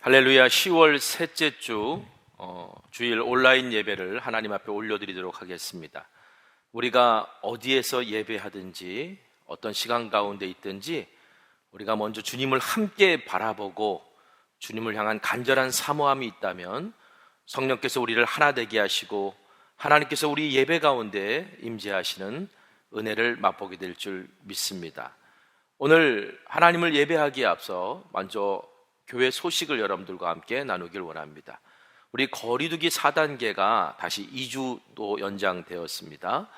할렐루야. 10월 셋째 주 주일 온라인 예배를 하나님 앞에 올려드리도록 하겠습니다. 우리가 어디에서 예배하든지 어떤 시간 가운데 있든지 우리가 먼저 주님을 함께 바라보고 주님을 향한 간절한 사모함이 있다면 성령께서 우리를 하나 되게 하시고 하나님께서 우리 예배 가운데 임재하시는 은혜를 맛보게 될 줄 믿습니다. 오늘 하나님을 예배하기에 앞서 먼저 교회 소식을 여러분들과 함께 나누길 원합니다. 우리 거리두기 4단계가 다시 2주도 연장되었습니다.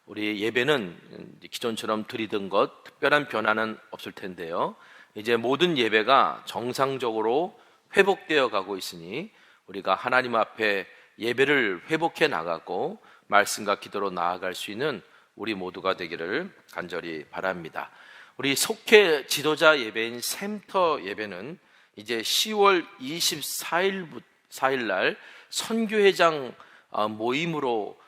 우리 예배는 기존처럼 드리던 것 특별한 변화는 없을 텐데요, 이제 모든 예배가 정상적으로 회복되어 가고 있으니 우리가 하나님 앞에 예배를 회복해 나가고 말씀과 기도로 나아갈 수 있는 우리 모두가 되기를 간절히 바랍니다. 우리 속회 지도자 예배인 샘터 예배는 이제 10월 24일 날 선교회장 모임으로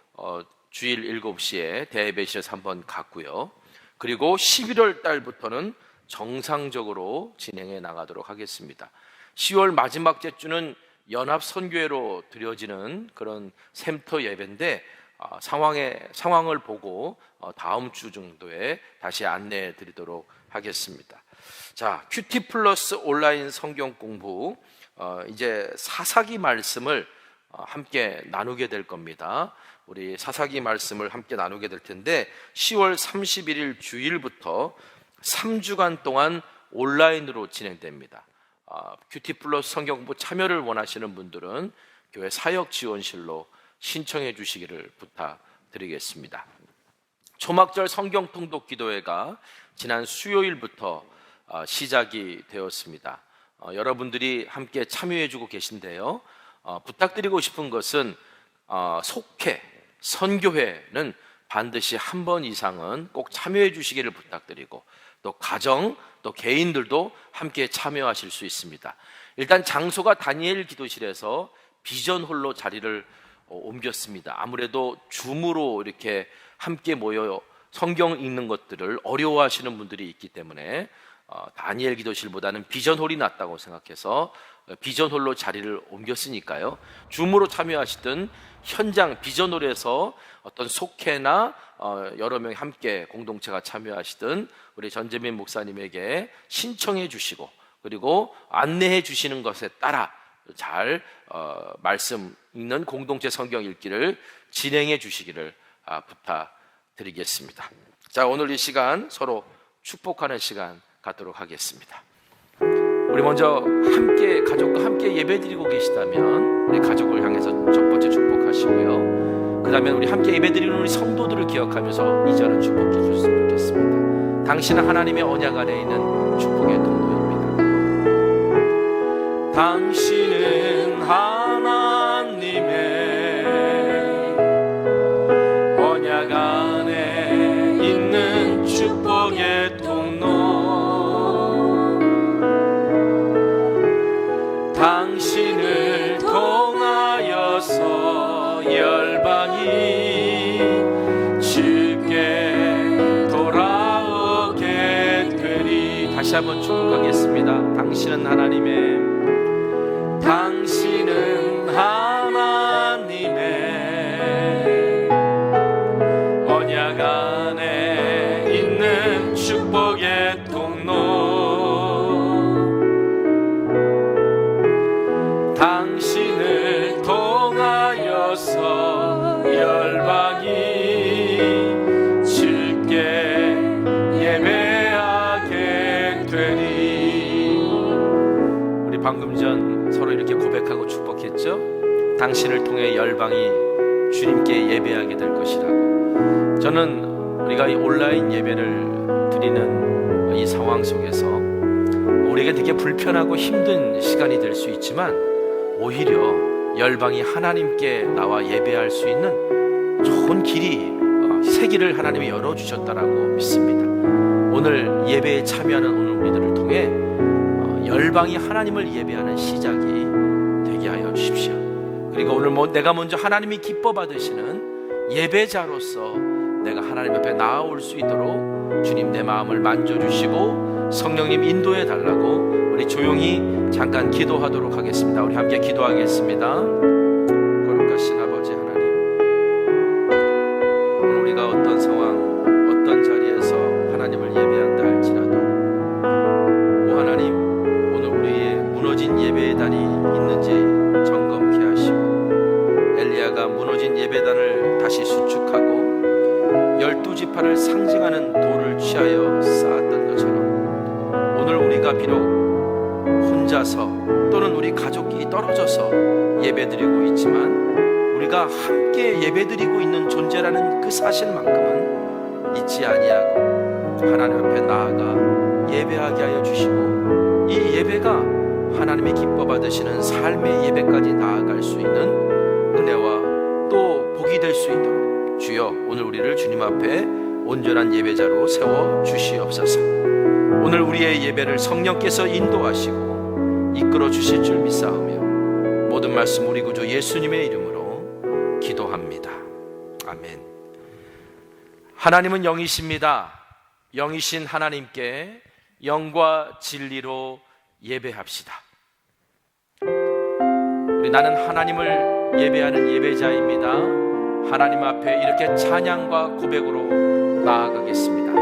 주일 7시에 대예배실에서 한번 갔고요. 그리고 11월 달부터는 정상적으로 진행해 나가도록 하겠습니다. 10월 마지막 주는 연합 선교회로 드려지는 그런 샘터 예배인데 상황을 보고 다음 주 정도에 다시 안내해 드리도록 하겠습니다. 자, 큐티 플러스 온라인 성경 공부, 이제 사사기 말씀을 함께 나누게 될 겁니다. 우리 사사기 말씀을 함께 나누게 될 텐데 10월 31일 주일부터 3주간 동안 온라인으로 진행됩니다. 큐티 플러스 성경 공부 참여를 원하시는 분들은 교회 사역 지원실로 신청해 주시기를 부탁드리겠습니다. 초막절 성경 통독 기도회가 지난 수요일부터 시작이 되었습니다. 여러분들이 함께 참여해 주고 계신데요, 부탁드리고 싶은 것은 속회, 선교회는 반드시 한 번 이상은 꼭 참여해 주시기를 부탁드리고, 또 가정, 또 개인들도 함께 참여하실 수 있습니다. 일단 장소가 다니엘 기도실에서 비전홀로 자리를 옮겼습니다. 아무래도 줌으로 이렇게 함께 모여 성경 읽는 것들을 어려워하시는 분들이 있기 때문에 다니엘 기도실보다는 비전홀이 낫다고 생각해서 비전홀로 자리를 옮겼으니까요, 줌으로 참여하시든 현장 비전홀에서 어떤 속회나 여러 명이 함께 공동체가 참여하시든 우리 전재민 목사님에게 신청해 주시고 그리고 안내해 주시는 것에 따라 잘 말씀 읽는 공동체 성경 읽기를 진행해 주시기를 부탁드리겠습니다. 자, 오늘 이 시간 서로 축복하는 시간 갖도록 하겠습니다. 우리 먼저 함께 가족과 함께 예배드리고 계시다면 우리 가족을 향해서 첫 번째 축복하시고요, 그 다음에 우리 함께 예배드리는 우리 성도들을 기억하면서 이전을 축복해 주셨으면 좋겠습니다. 당신은 하나님의 언약 안에 있는 축복의 통로입니다. 당신은 하나님의 언약 안에 있는 축복의 통로, 당신을 통하여서 열방이 주께 돌아오게 되리. 다시 한번 축복하겠습니다. 당신은 하나님의 언약 안에 있는 축복의 통로, 당신을 통하여서 열방이 주께 예배하게 되리. 우리 방금 전 서로 이렇게 고백하고 축복했죠? 당신을 통해 열방이 주님께 예배하게 될 것이라고. 저는 우리가 이 온라인 예배를 드리는 이 상황 속에서 우리에게 되게 불편하고 힘든 시간이 될 수 있지만 오히려 열방이 하나님께 나와 예배할 수 있는 좋은 길이, 새 길을 하나님이 열어주셨다라고 믿습니다. 오늘 예배에 참여하는 오늘 우리들을 통해 열방이 하나님을 예배하는 시작이 되게 하여 주십시오. 그리고 오늘 내가 먼저 하나님이 기뻐 받으시는 예배자로서 내가 하나님 앞에 나아올 수 있도록 주님 내 마음을 만져주시고 성령님 인도해 달라고 우리 조용히 잠깐 기도하도록 하겠습니다. 우리 함께 기도하겠습니다. 거룩하신 아버지 하나님, 오늘 우리가 어떤 상황, 어떤 자리에서 하나님을 예배한다 할지라도 오 하나님, 오늘 우리의 무너진 예배의 단이 있는지 점검케 하시고 엘리야가 무너진 예배단을 다시 수축하고 12지파를 상징하는 돌을 취하여 쌓았던 것처럼 오늘 우리가 비록 혼자서 또는 우리 가족이 떨어져서 예배드리고 있지만 우리가 함께 예배드리고 있는 존재라는 그 사실만큼은 잊지 아니하고 하나님 앞에 나아가 예배하게 하여 주시고 이 예배가 하나님의 기뻐 받으시는 삶의 예배까지 나아갈 수 있는 은혜와 또 복이 될 수 있도록 주여 오늘 우리를 주님 앞에 온전한 예배자로 세워 주시옵소서. 오늘 우리의 예배를 성령께서 인도하시고 이끌어 주실 줄 믿사오며 모든 말씀 우리 구주 예수님의 이름으로 기도합니다. 아멘. 하나님은 영이십니다. 영이신 하나님께 영과 진리로 예배합시다. 우리 나는 하나님을 예배하는 예배자입니다. 하나님 앞에 이렇게 찬양과 고백으로 나아가겠습니다.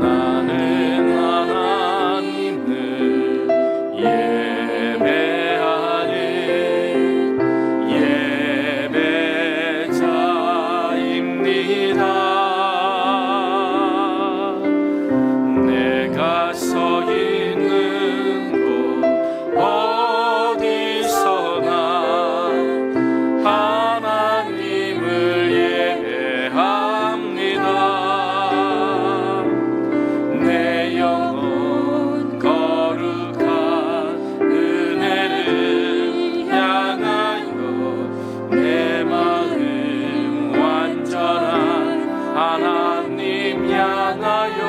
나는 하나님을 예배하는 예배자입니다. 내가 서 있는 어디서나 하나님을 예배합니다. 내 영혼 거룩한 은혜를 향하여 내 마음 완전한 하나님 향하여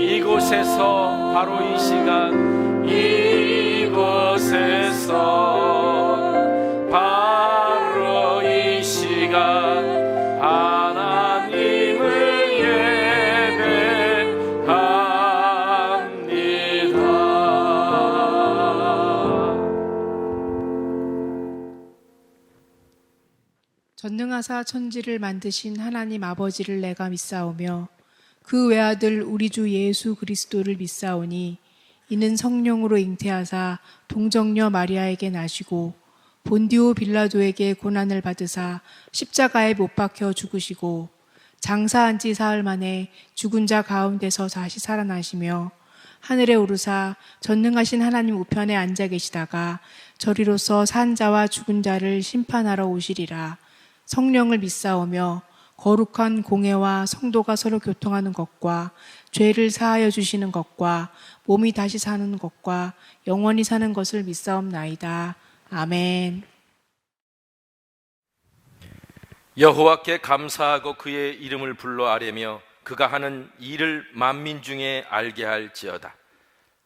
이곳에서 바로 이 시간 이곳에서 바로 이 시간 하나님을 예배합니다. 전능하사 천지를 만드신 하나님 아버지를 내가 믿사오며 그 외아들 우리 주 예수 그리스도를 믿사오니 이는 성령으로 잉태하사 동정녀 마리아에게 나시고 본디오 빌라도에게 고난을 받으사 십자가에 못 박혀 죽으시고 장사한 지 사흘 만에 죽은 자 가운데서 다시 살아나시며 하늘에 오르사 전능하신 하나님 우편에 앉아 계시다가 저리로서 산 자와 죽은 자를 심판하러 오시리라. 성령을 믿사오며 거룩한 공회와 성도가 서로 교통하는 것과 죄를 사하여 주시는 것과 몸이 다시 사는 것과 영원히 사는 것을 믿사옵나이다. 아멘. 여호와께 감사하고 그의 이름을 불러 아뢰며 그가 하는 일을 만민 중에 알게 할지어다.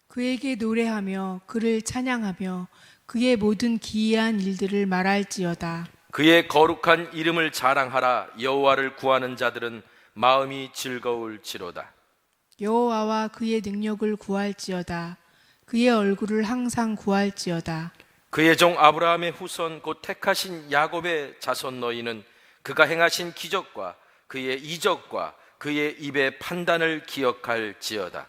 그에게 노래하며 그를 찬양하며 그의 모든 기이한 일들을 말할지어다. 그의 거룩한 이름을 자랑하라. 여호와를 구하는 자들은 마음이 즐거울지로다. 여호와와 그의 능력을 구할지어다. 그의 얼굴을 항상 구할지어다. 그의 종 아브라함의 후손 곧 택하신 야곱의 자손 너희는 그가 행하신 기적과 그의 이적과 그의 입의 판단을 기억할지어다.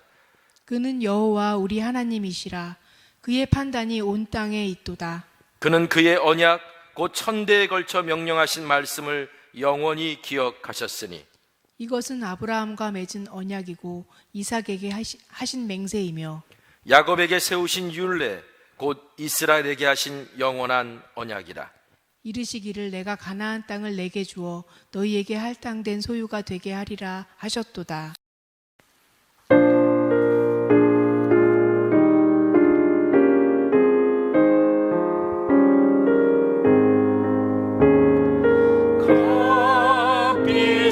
그는 여호와 우리 하나님이시라. 그의 판단이 온 땅에 있도다. 그는 그의 언약 곧 천대에 걸쳐 명령하신 말씀을 영원히 기억하셨으니 이것은 아브라함과 맺은 언약이고 이삭에게 하신 맹세이며 야곱에게 세우신 율례 곧 이스라엘에게 하신 영원한 언약이라. 이르시기를 내가 가나안 땅을 내게 주어 너희에게 할당된 소유가 되게 하리라 하셨도다. 빛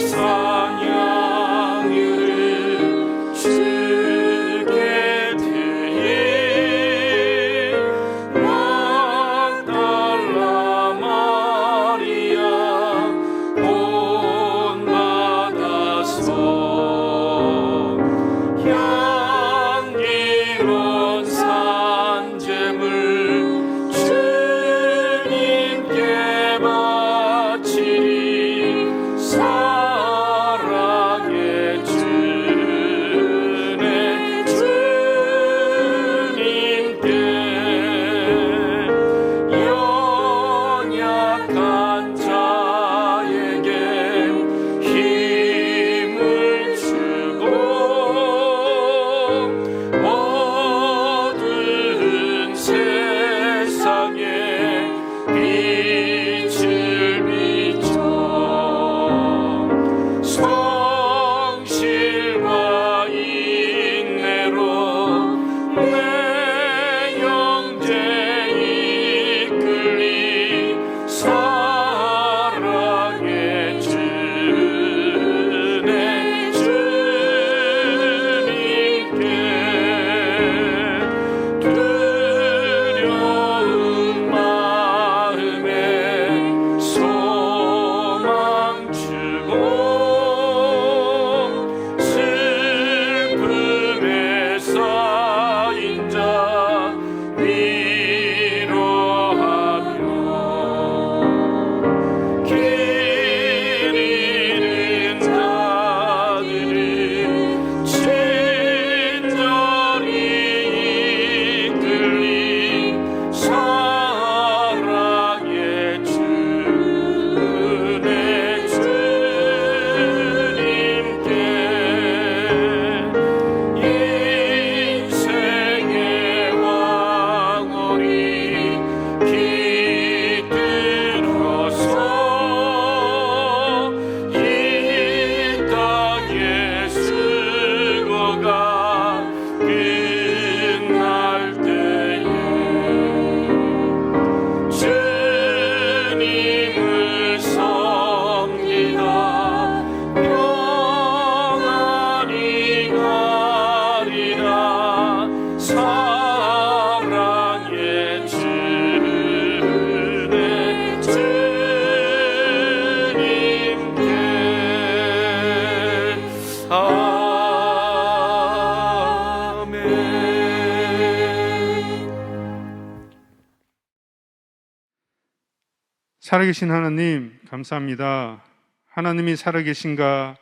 살아계신 하나님, 감사합니다. 하나님이 살아계신가?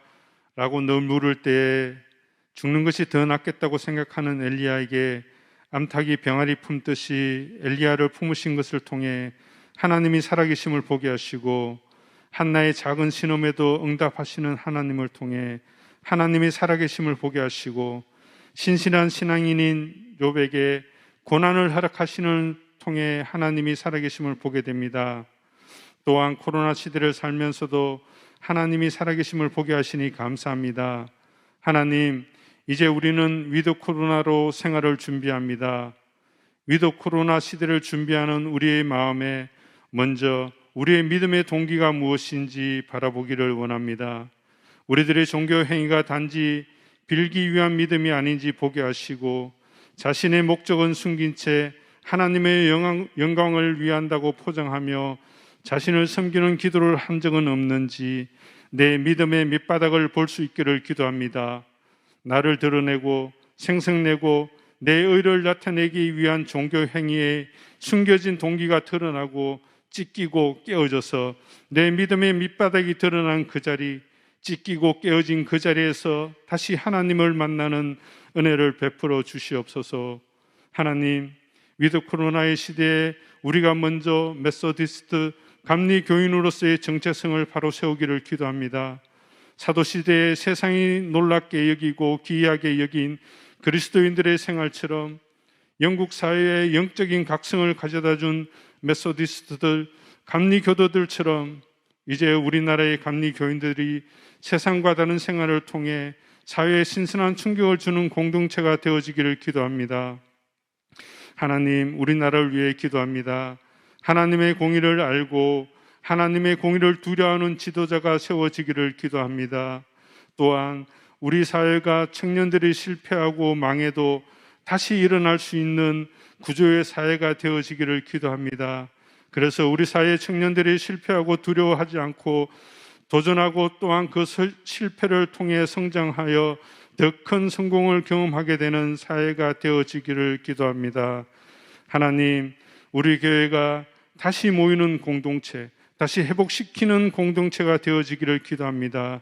라고 늘 물을 때에 죽는 것이 더 낫겠다고 생각하는 엘리야에게 암탉이 병아리 품듯이 엘리야를 품으신 것을 통해 하나님이 살아계심을 보게 하시고, 한나의 작은 신음에도 응답하시는 하나님을 통해 하나님이 살아계심을 보게 하시고, 신실한 신앙인인 욥에게 고난을 허락하시는 통해 하나님이 살아계심을 보게 됩니다. 또한 코로나 시대를 살면서도 하나님이 살아계심을 보게 하시니 감사합니다. 하나님, 이제 우리는 위드 코로나로 생활을 준비합니다. 위드 코로나 시대를 준비하는 우리의 마음에 먼저 우리의 믿음의 동기가 무엇인지 바라보기를 원합니다. 우리들의 종교 행위가 단지 빌기 위한 믿음이 아닌지 보게 하시고, 자신의 목적은 숨긴 채 하나님의 영광을 위한다고 포장하며 자신을 섬기는 기도를 한 적은 없는지 내 믿음의 밑바닥을 볼 수 있기를 기도합니다. 나를 드러내고 생성내고 내 의를 나타내기 위한 종교 행위에 숨겨진 동기가 드러나고 찢기고 깨어져서 내 믿음의 밑바닥이 드러난 그 자리, 찢기고 깨어진 그 자리에서 다시 하나님을 만나는 은혜를 베풀어 주시옵소서. 하나님, 위드 코로나의 시대에 우리가 먼저 메소디스트 감리 교인으로서의 정체성을 바로 세우기를 기도합니다. 사도시대에 세상이 놀랍게 여기고 기이하게 여긴 그리스도인들의 생활처럼 영국 사회에 영적인 각성을 가져다 준 메소디스트들, 감리 교도들처럼 이제 우리나라의 감리 교인들이 세상과 다른 생활을 통해 사회에 신선한 충격을 주는 공동체가 되어지기를 기도합니다. 하나님, 우리나라를 위해 기도합니다. 하나님의 공의를 알고 하나님의 공의를 두려워하는 지도자가 세워지기를 기도합니다. 또한 우리 사회가 청년들이 실패하고 망해도 다시 일어날 수 있는 구조의 사회가 되어지기를 기도합니다. 그래서 우리 사회 청년들이 실패하고 두려워하지 않고 도전하고 또한 그 실패를 통해 성장하여 더 큰 성공을 경험하게 되는 사회가 되어지기를 기도합니다. 하나님, 우리 교회가 다시 모이는 공동체, 다시 회복시키는 공동체가 되어지기를 기도합니다.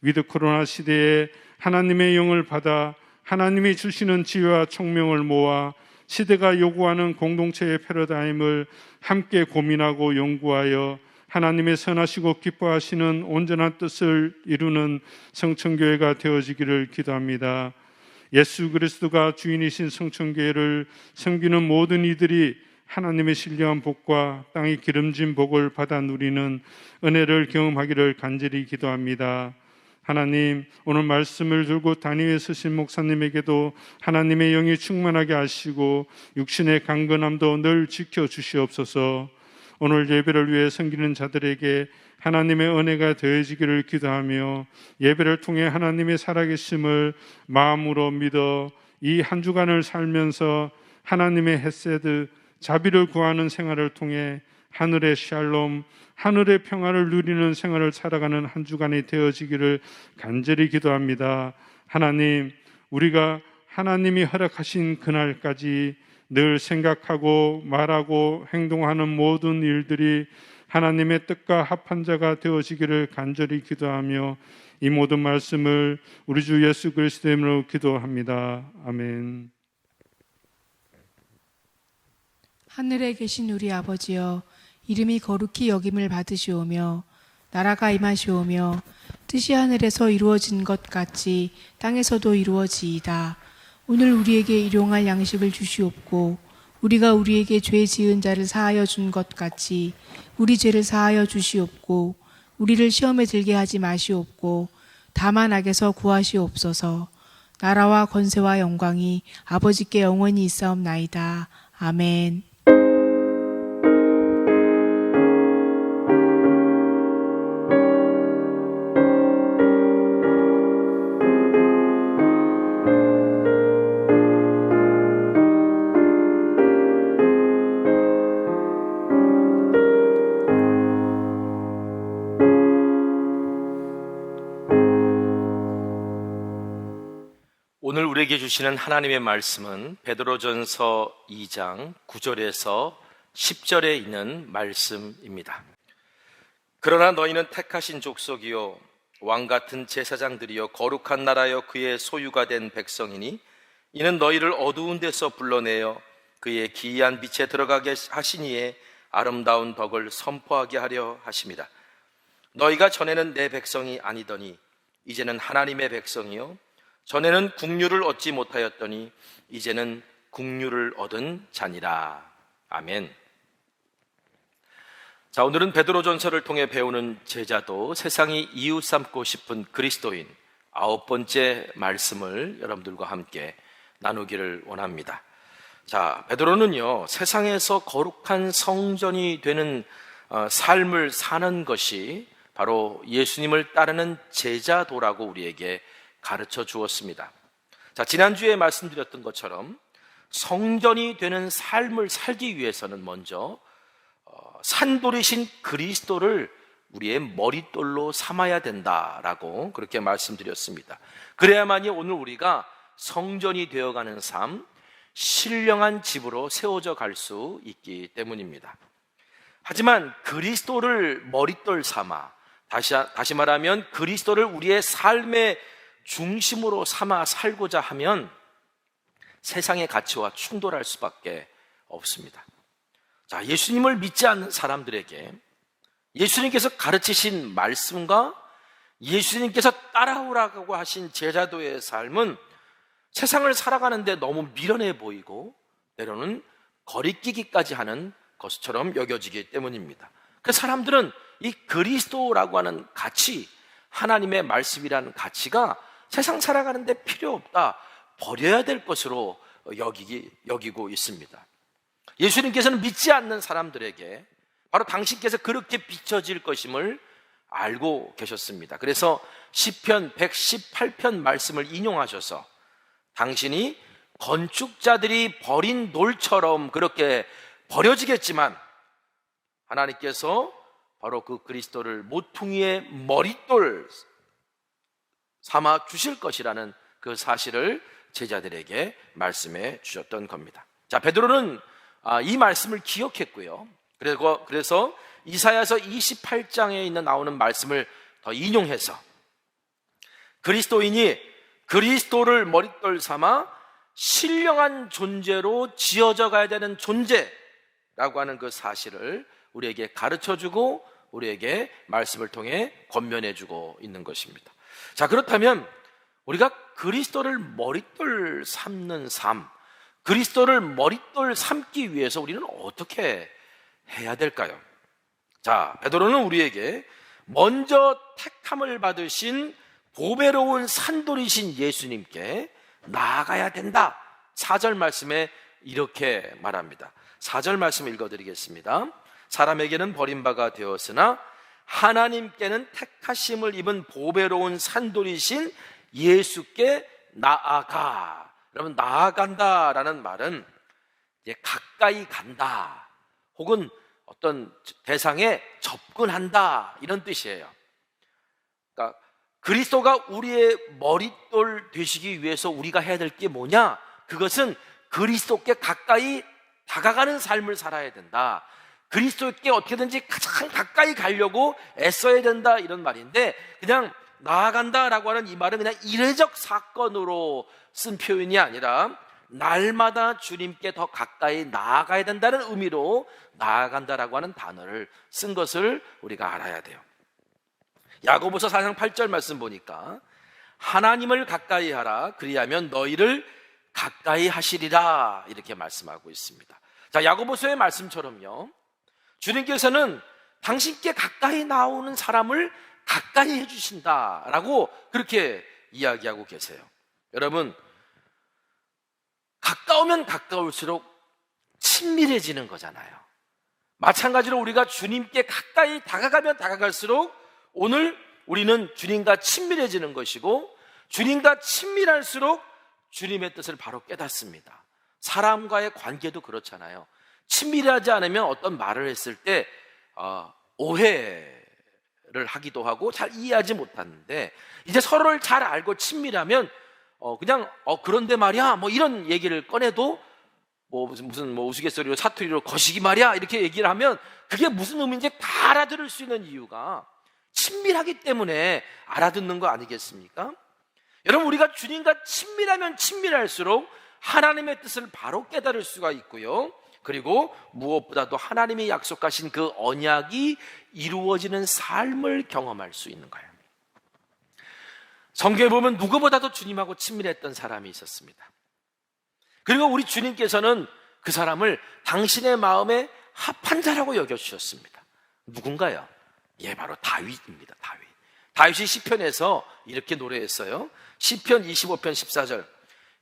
위드 코로나 시대에 하나님의 영을 받아 하나님이 주시는 지혜와 총명을 모아 시대가 요구하는 공동체의 패러다임을 함께 고민하고 연구하여 하나님의 선하시고 기뻐하시는 온전한 뜻을 이루는 성천교회가 되어지기를 기도합니다. 예수 그리스도가 주인이신 성천교회를 섬기는 모든 이들이 하나님의 신령한 복과 땅이 기름진 복을 받아 누리는 은혜를 경험하기를 간절히 기도합니다. 하나님, 오늘 말씀을 들고 단위에 서신 목사님에게도 하나님의 영이 충만하게 하시고 육신의 강건함도 늘 지켜주시옵소서. 오늘 예배를 위해 섬기는 자들에게 하나님의 은혜가 더해지기를 기도하며 예배를 통해 하나님의 살아계심을 마음으로 믿어 이 한 주간을 살면서 하나님의 헤세드, 자비를 구하는 생활을 통해 하늘의 샬롬, 하늘의 평화를 누리는 생활을 살아가는 한 주간이 되어지기를 간절히 기도합니다. 하나님, 우리가 하나님이 허락하신 그날까지 늘 생각하고 말하고 행동하는 모든 일들이 하나님의 뜻과 합한 자가 되어지기를 간절히 기도하며 이 모든 말씀을 우리 주 예수 그리스도의 이름으로 기도합니다. 아멘. 하늘에 계신 우리 아버지여, 이름이 거룩히 여김을 받으시오며 나라가 임하시오며 뜻이 하늘에서 이루어진 것 같이 땅에서도 이루어지이다. 오늘 우리에게 일용할 양식을 주시옵고 우리가 우리에게 죄 지은 자를 사하여 준 것 같이 우리 죄를 사하여 주시옵고 우리를 시험에 들게 하지 마시옵고 다만 악에서 구하시옵소서. 나라와 권세와 영광이 아버지께 영원히 있사옵나이다. 아멘. 오늘 우리에게 주시는 하나님의 말씀은 베드로전서 2장 9절에서 10절에 있는 말씀입니다. 그러나 너희는 택하신 족속이요 왕 같은 제사장들이요 거룩한 나라여 그의 소유가 된 백성이니 이는 너희를 어두운 데서 불러내어 그의 기이한 빛에 들어가게 하시니에 아름다운 덕을 선포하게 하려 하심이라. 너희가 전에는 내 백성이 아니더니 이제는 하나님의 백성이요 전에는 국류를 얻지 못하였더니 이제는 국류를 얻은 자니라. 아멘. 자, 오늘은 베드로전서를 통해 배우는 제자도 세상이 이웃 삼고 싶은 그리스도인 9번째 말씀을 여러분들과 함께 나누기를 원합니다. 자, 베드로는요, 세상에서 거룩한 성전이 되는 삶을 사는 것이 바로 예수님을 따르는 제자도라고 우리에게 가르쳐 주었습니다. 자, 지난주에 말씀드렸던 것처럼 성전이 되는 삶을 살기 위해서는 먼저 산돌이신 그리스도를 우리의 머릿돌로 삼아야 된다라고 그렇게 말씀드렸습니다. 그래야만이 오늘 우리가 성전이 되어가는 삶, 신령한 집으로 세워져 갈 수 있기 때문입니다. 하지만 그리스도를 머릿돌 삼아, 다시 말하면 그리스도를 우리의 삶의 중심으로 삼아 살고자 하면 세상의 가치와 충돌할 수밖에 없습니다. 자, 예수님을 믿지 않는 사람들에게 예수님께서 가르치신 말씀과 예수님께서 따라오라고 하신 제자도의 삶은 세상을 살아가는데 너무 미련해 보이고 때로는 거리끼기까지 하는 것처럼 여겨지기 때문입니다. 그 사람들은 이 그리스도라고 하는 가치, 하나님의 말씀이라는 가치가 세상 살아가는데 필요 없다, 버려야 될 것으로 여기고 있습니다. 예수님께서는 믿지 않는 사람들에게 바로 당신께서 그렇게 비춰질 것임을 알고 계셨습니다. 그래서 시편 118편 말씀을 인용하셔서 당신이 건축자들이 버린 돌처럼 그렇게 버려지겠지만 하나님께서 바로 그 그리스도를 모퉁이의 머릿돌 삼아 주실 것이라는 그 사실을 제자들에게 말씀해 주셨던 겁니다. 자, 베드로는 이 말씀을 기억했고요. 그래서 이사야서 28장에 나오는 말씀을 더 인용해서 그리스도인이 그리스도를 머릿돌 삼아 신령한 존재로 지어져 가야 되는 존재라고 하는 그 사실을 우리에게 가르쳐주고 우리에게 말씀을 통해 권면해주고 있는 것입니다. 자, 그렇다면 우리가 그리스도를 머릿돌 삼는 삶, 그리스도를 머릿돌 삼기 위해서 우리는 어떻게 해야 될까요? 자, 베드로는 우리에게 먼저 택함을 받으신 보배로운 산돌이신 예수님께 나아가야 된다. 4절 말씀에 이렇게 말합니다. 4절 말씀 읽어드리겠습니다. 사람에게는 버림바가 되었으나 하나님께는 택하심을 입은 보배로운 산돌이신 예수께 나아가. 여러분, 나아간다라는 말은 이제 가까이 간다 혹은 어떤 대상에 접근한다 이런 뜻이에요. 그러니까 그리스도가 우리의 머릿돌 되시기 위해서 우리가 해야 될 게 뭐냐? 그것은 그리스도께 가까이 다가가는 삶을 살아야 된다. 그리스도께 어떻게든지 가장 가까이 가려고 애써야 된다 이런 말인데, 그냥 나아간다라고 하는 이 말은 그냥 이례적 사건으로 쓴 표현이 아니라 날마다 주님께 더 가까이 나아가야 된다는 의미로 나아간다라고 하는 단어를 쓴 것을 우리가 알아야 돼요. 야고보서 4장 8절 말씀 보니까 하나님을 가까이 하라 그리하면 너희를 가까이 하시리라 이렇게 말씀하고 있습니다. 자, 야고보서의 말씀처럼요, 주님께서는 당신께 가까이 나오는 사람을 가까이 해주신다라고 그렇게 이야기하고 계세요. 여러분, 가까우면 가까울수록 친밀해지는 거잖아요. 마찬가지로 우리가 주님께 가까이 다가가면 다가갈수록 오늘 우리는 주님과 친밀해지는 것이고, 주님과 친밀할수록 주님의 뜻을 바로 깨닫습니다. 사람과의 관계도 그렇잖아요. 친밀하지 않으면 어떤 말을 했을 때 오해를 하기도 하고 잘 이해하지 못하는데, 이제 서로를 잘 알고 친밀하면 그냥 그런데 말이야 뭐 이런 얘기를 꺼내도 무슨 우스갯소리로 사투리로 거시기 말이야 이렇게 얘기를 하면 그게 무슨 의미인지 다 알아들을 수 있는 이유가 친밀하기 때문에 알아듣는 거 아니겠습니까? 여러분, 우리가 주님과 친밀하면 친밀할수록 하나님의 뜻을 바로 깨달을 수가 있고요, 그리고 무엇보다도 하나님이 약속하신 그 언약이 이루어지는 삶을 경험할 수 있는 거예요. 성경에 보면 누구보다도 주님하고 친밀했던 사람이 있었습니다. 그리고 우리 주님께서는 그 사람을 당신의 마음에 합한 자라고 여겨주셨습니다. 누군가요? 바로 다윗입니다. 다윗이 시편에서 이렇게 노래했어요. 시편 25편 14절,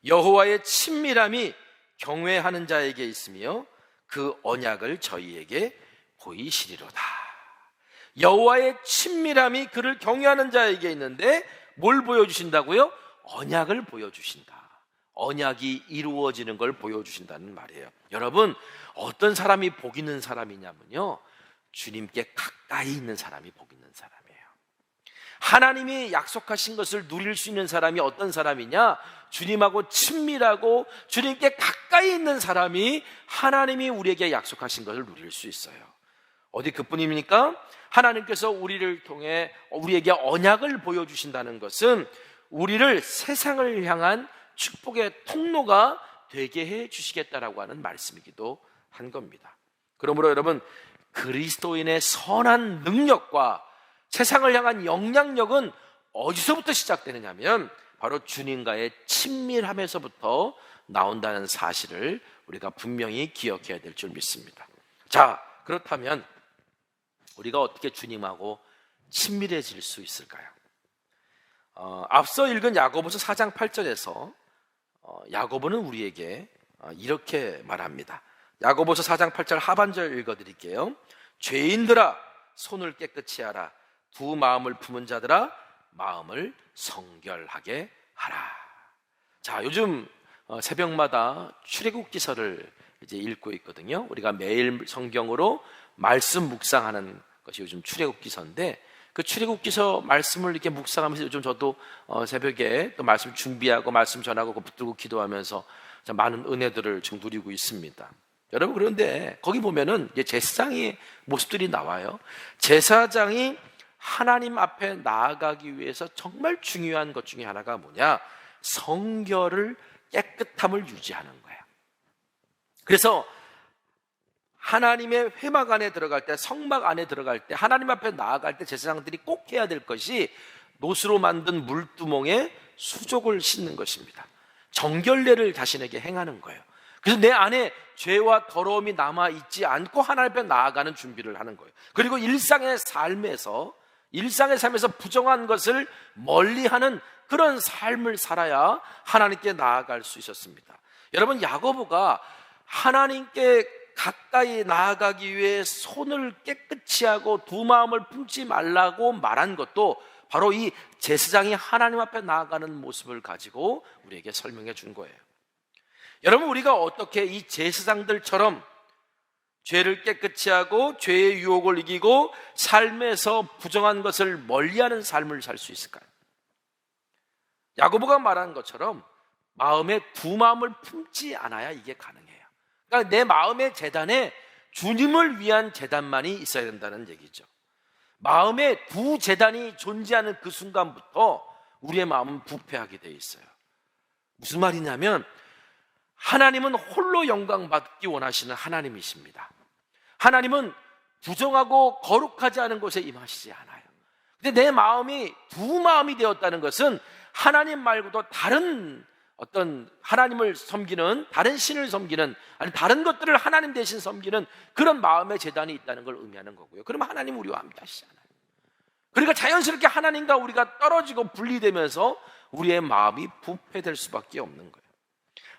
여호와의 친밀함이 경외하는 자에게 있으며 그 언약을 저희에게 보이시리로다. 여호와의 친밀함이 그를 경외하는 자에게 있는데 뭘 보여주신다고요? 언약을 보여주신다. 언약이 이루어지는 걸 보여주신다는 말이에요. 여러분, 어떤 사람이 복 있는 사람이냐면요, 주님께 가까이 있는 사람이 복 있는 사람이에요. 하나님이 약속하신 것을 누릴 수 있는 사람이 어떤 사람이냐? 주님하고 친밀하고 주님께 가까이 있는 사람이 하나님이 우리에게 약속하신 것을 누릴 수 있어요. 어디 그뿐입니까? 하나님께서 우리를 통해 우리에게 언약을 보여주신다는 것은 우리를 세상을 향한 축복의 통로가 되게 해 주시겠다라고 하는 말씀이기도 한 겁니다. 그러므로 여러분, 그리스도인의 선한 능력과 세상을 향한 영향력은 어디서부터 시작되느냐면 바로 주님과의 친밀함에서부터 나온다는 사실을 우리가 분명히 기억해야 될 줄 믿습니다. 자, 그렇다면 우리가 어떻게 주님하고 친밀해질 수 있을까요? 앞서 읽은 야고보서 4장 8절에서 야고보는 우리에게 이렇게 말합니다. 야고보서 4장 8절 하반절 읽어드릴게요. 죄인들아, 손을 깨끗이 하라. 두 마음을 품은 자들아, 마음을 성결하게 하라. 자, 요즘 새벽마다 출애굽기서를 이제 읽고 있거든요. 우리가 매일 성경으로 말씀 묵상하는 것이 요즘 출애굽기서인데, 그 출애굽기서 말씀을 이렇게 묵상하면서 요즘 저도 새벽에 또 말씀 준비하고 말씀 전하고 붙들고 기도하면서 많은 은혜들을 지금 누리고 있습니다. 여러분, 그런데 거기 보면은 제사장의 모습들이 나와요. 제사장이 하나님 앞에 나아가기 위해서 정말 중요한 것 중에 하나가 뭐냐? 성결을, 깨끗함을 유지하는 거예요. 그래서 하나님의 회막 안에 들어갈 때, 성막 안에 들어갈 때, 하나님 앞에 나아갈 때 제사장들이 꼭 해야 될 것이 노수로 만든 물두멍에 수족을 씻는 것입니다. 정결례를 자신에게 행하는 거예요. 그래서 내 안에 죄와 더러움이 남아있지 않고 하나님 앞에 나아가는 준비를 하는 거예요. 그리고 일상의 삶에서 부정한 것을 멀리하는 그런 삶을 살아야 하나님께 나아갈 수 있었습니다. 여러분, 야고보가 하나님께 가까이 나아가기 위해 손을 깨끗이 하고 두 마음을 품지 말라고 말한 것도 바로 이 제사장이 하나님 앞에 나아가는 모습을 가지고 우리에게 설명해 준 거예요. 여러분, 우리가 어떻게 이 제사장들처럼 죄를 깨끗이 하고 죄의 유혹을 이기고 삶에서 부정한 것을 멀리하는 삶을 살 수 있을까요? 야고보가 말한 것처럼 마음에 두 마음을 품지 않아야 이게 가능해요. 그러니까 내 마음의 재단에 주님을 위한 재단만이 있어야 된다는 얘기죠. 마음에 두 재단이 존재하는 그 순간부터 우리의 마음은 부패하게 돼 있어요. 무슨 말이냐면 하나님은 홀로 영광 받기 원하시는 하나님이십니다. 하나님은 부정하고 거룩하지 않은 곳에 임하시지 않아요. 근데 내 마음이 두 마음이 되었다는 것은 하나님 말고도 다른 어떤 하나님을 섬기는, 다른 신을 섬기는, 아니 다른 것들을 하나님 대신 섬기는 그런 마음의 재단이 있다는 걸 의미하는 거고요. 그러면 하나님 우리와 함께 하시잖아요. 그러니까 자연스럽게 하나님과 우리가 떨어지고 분리되면서 우리의 마음이 부패될 수밖에 없는 거예요.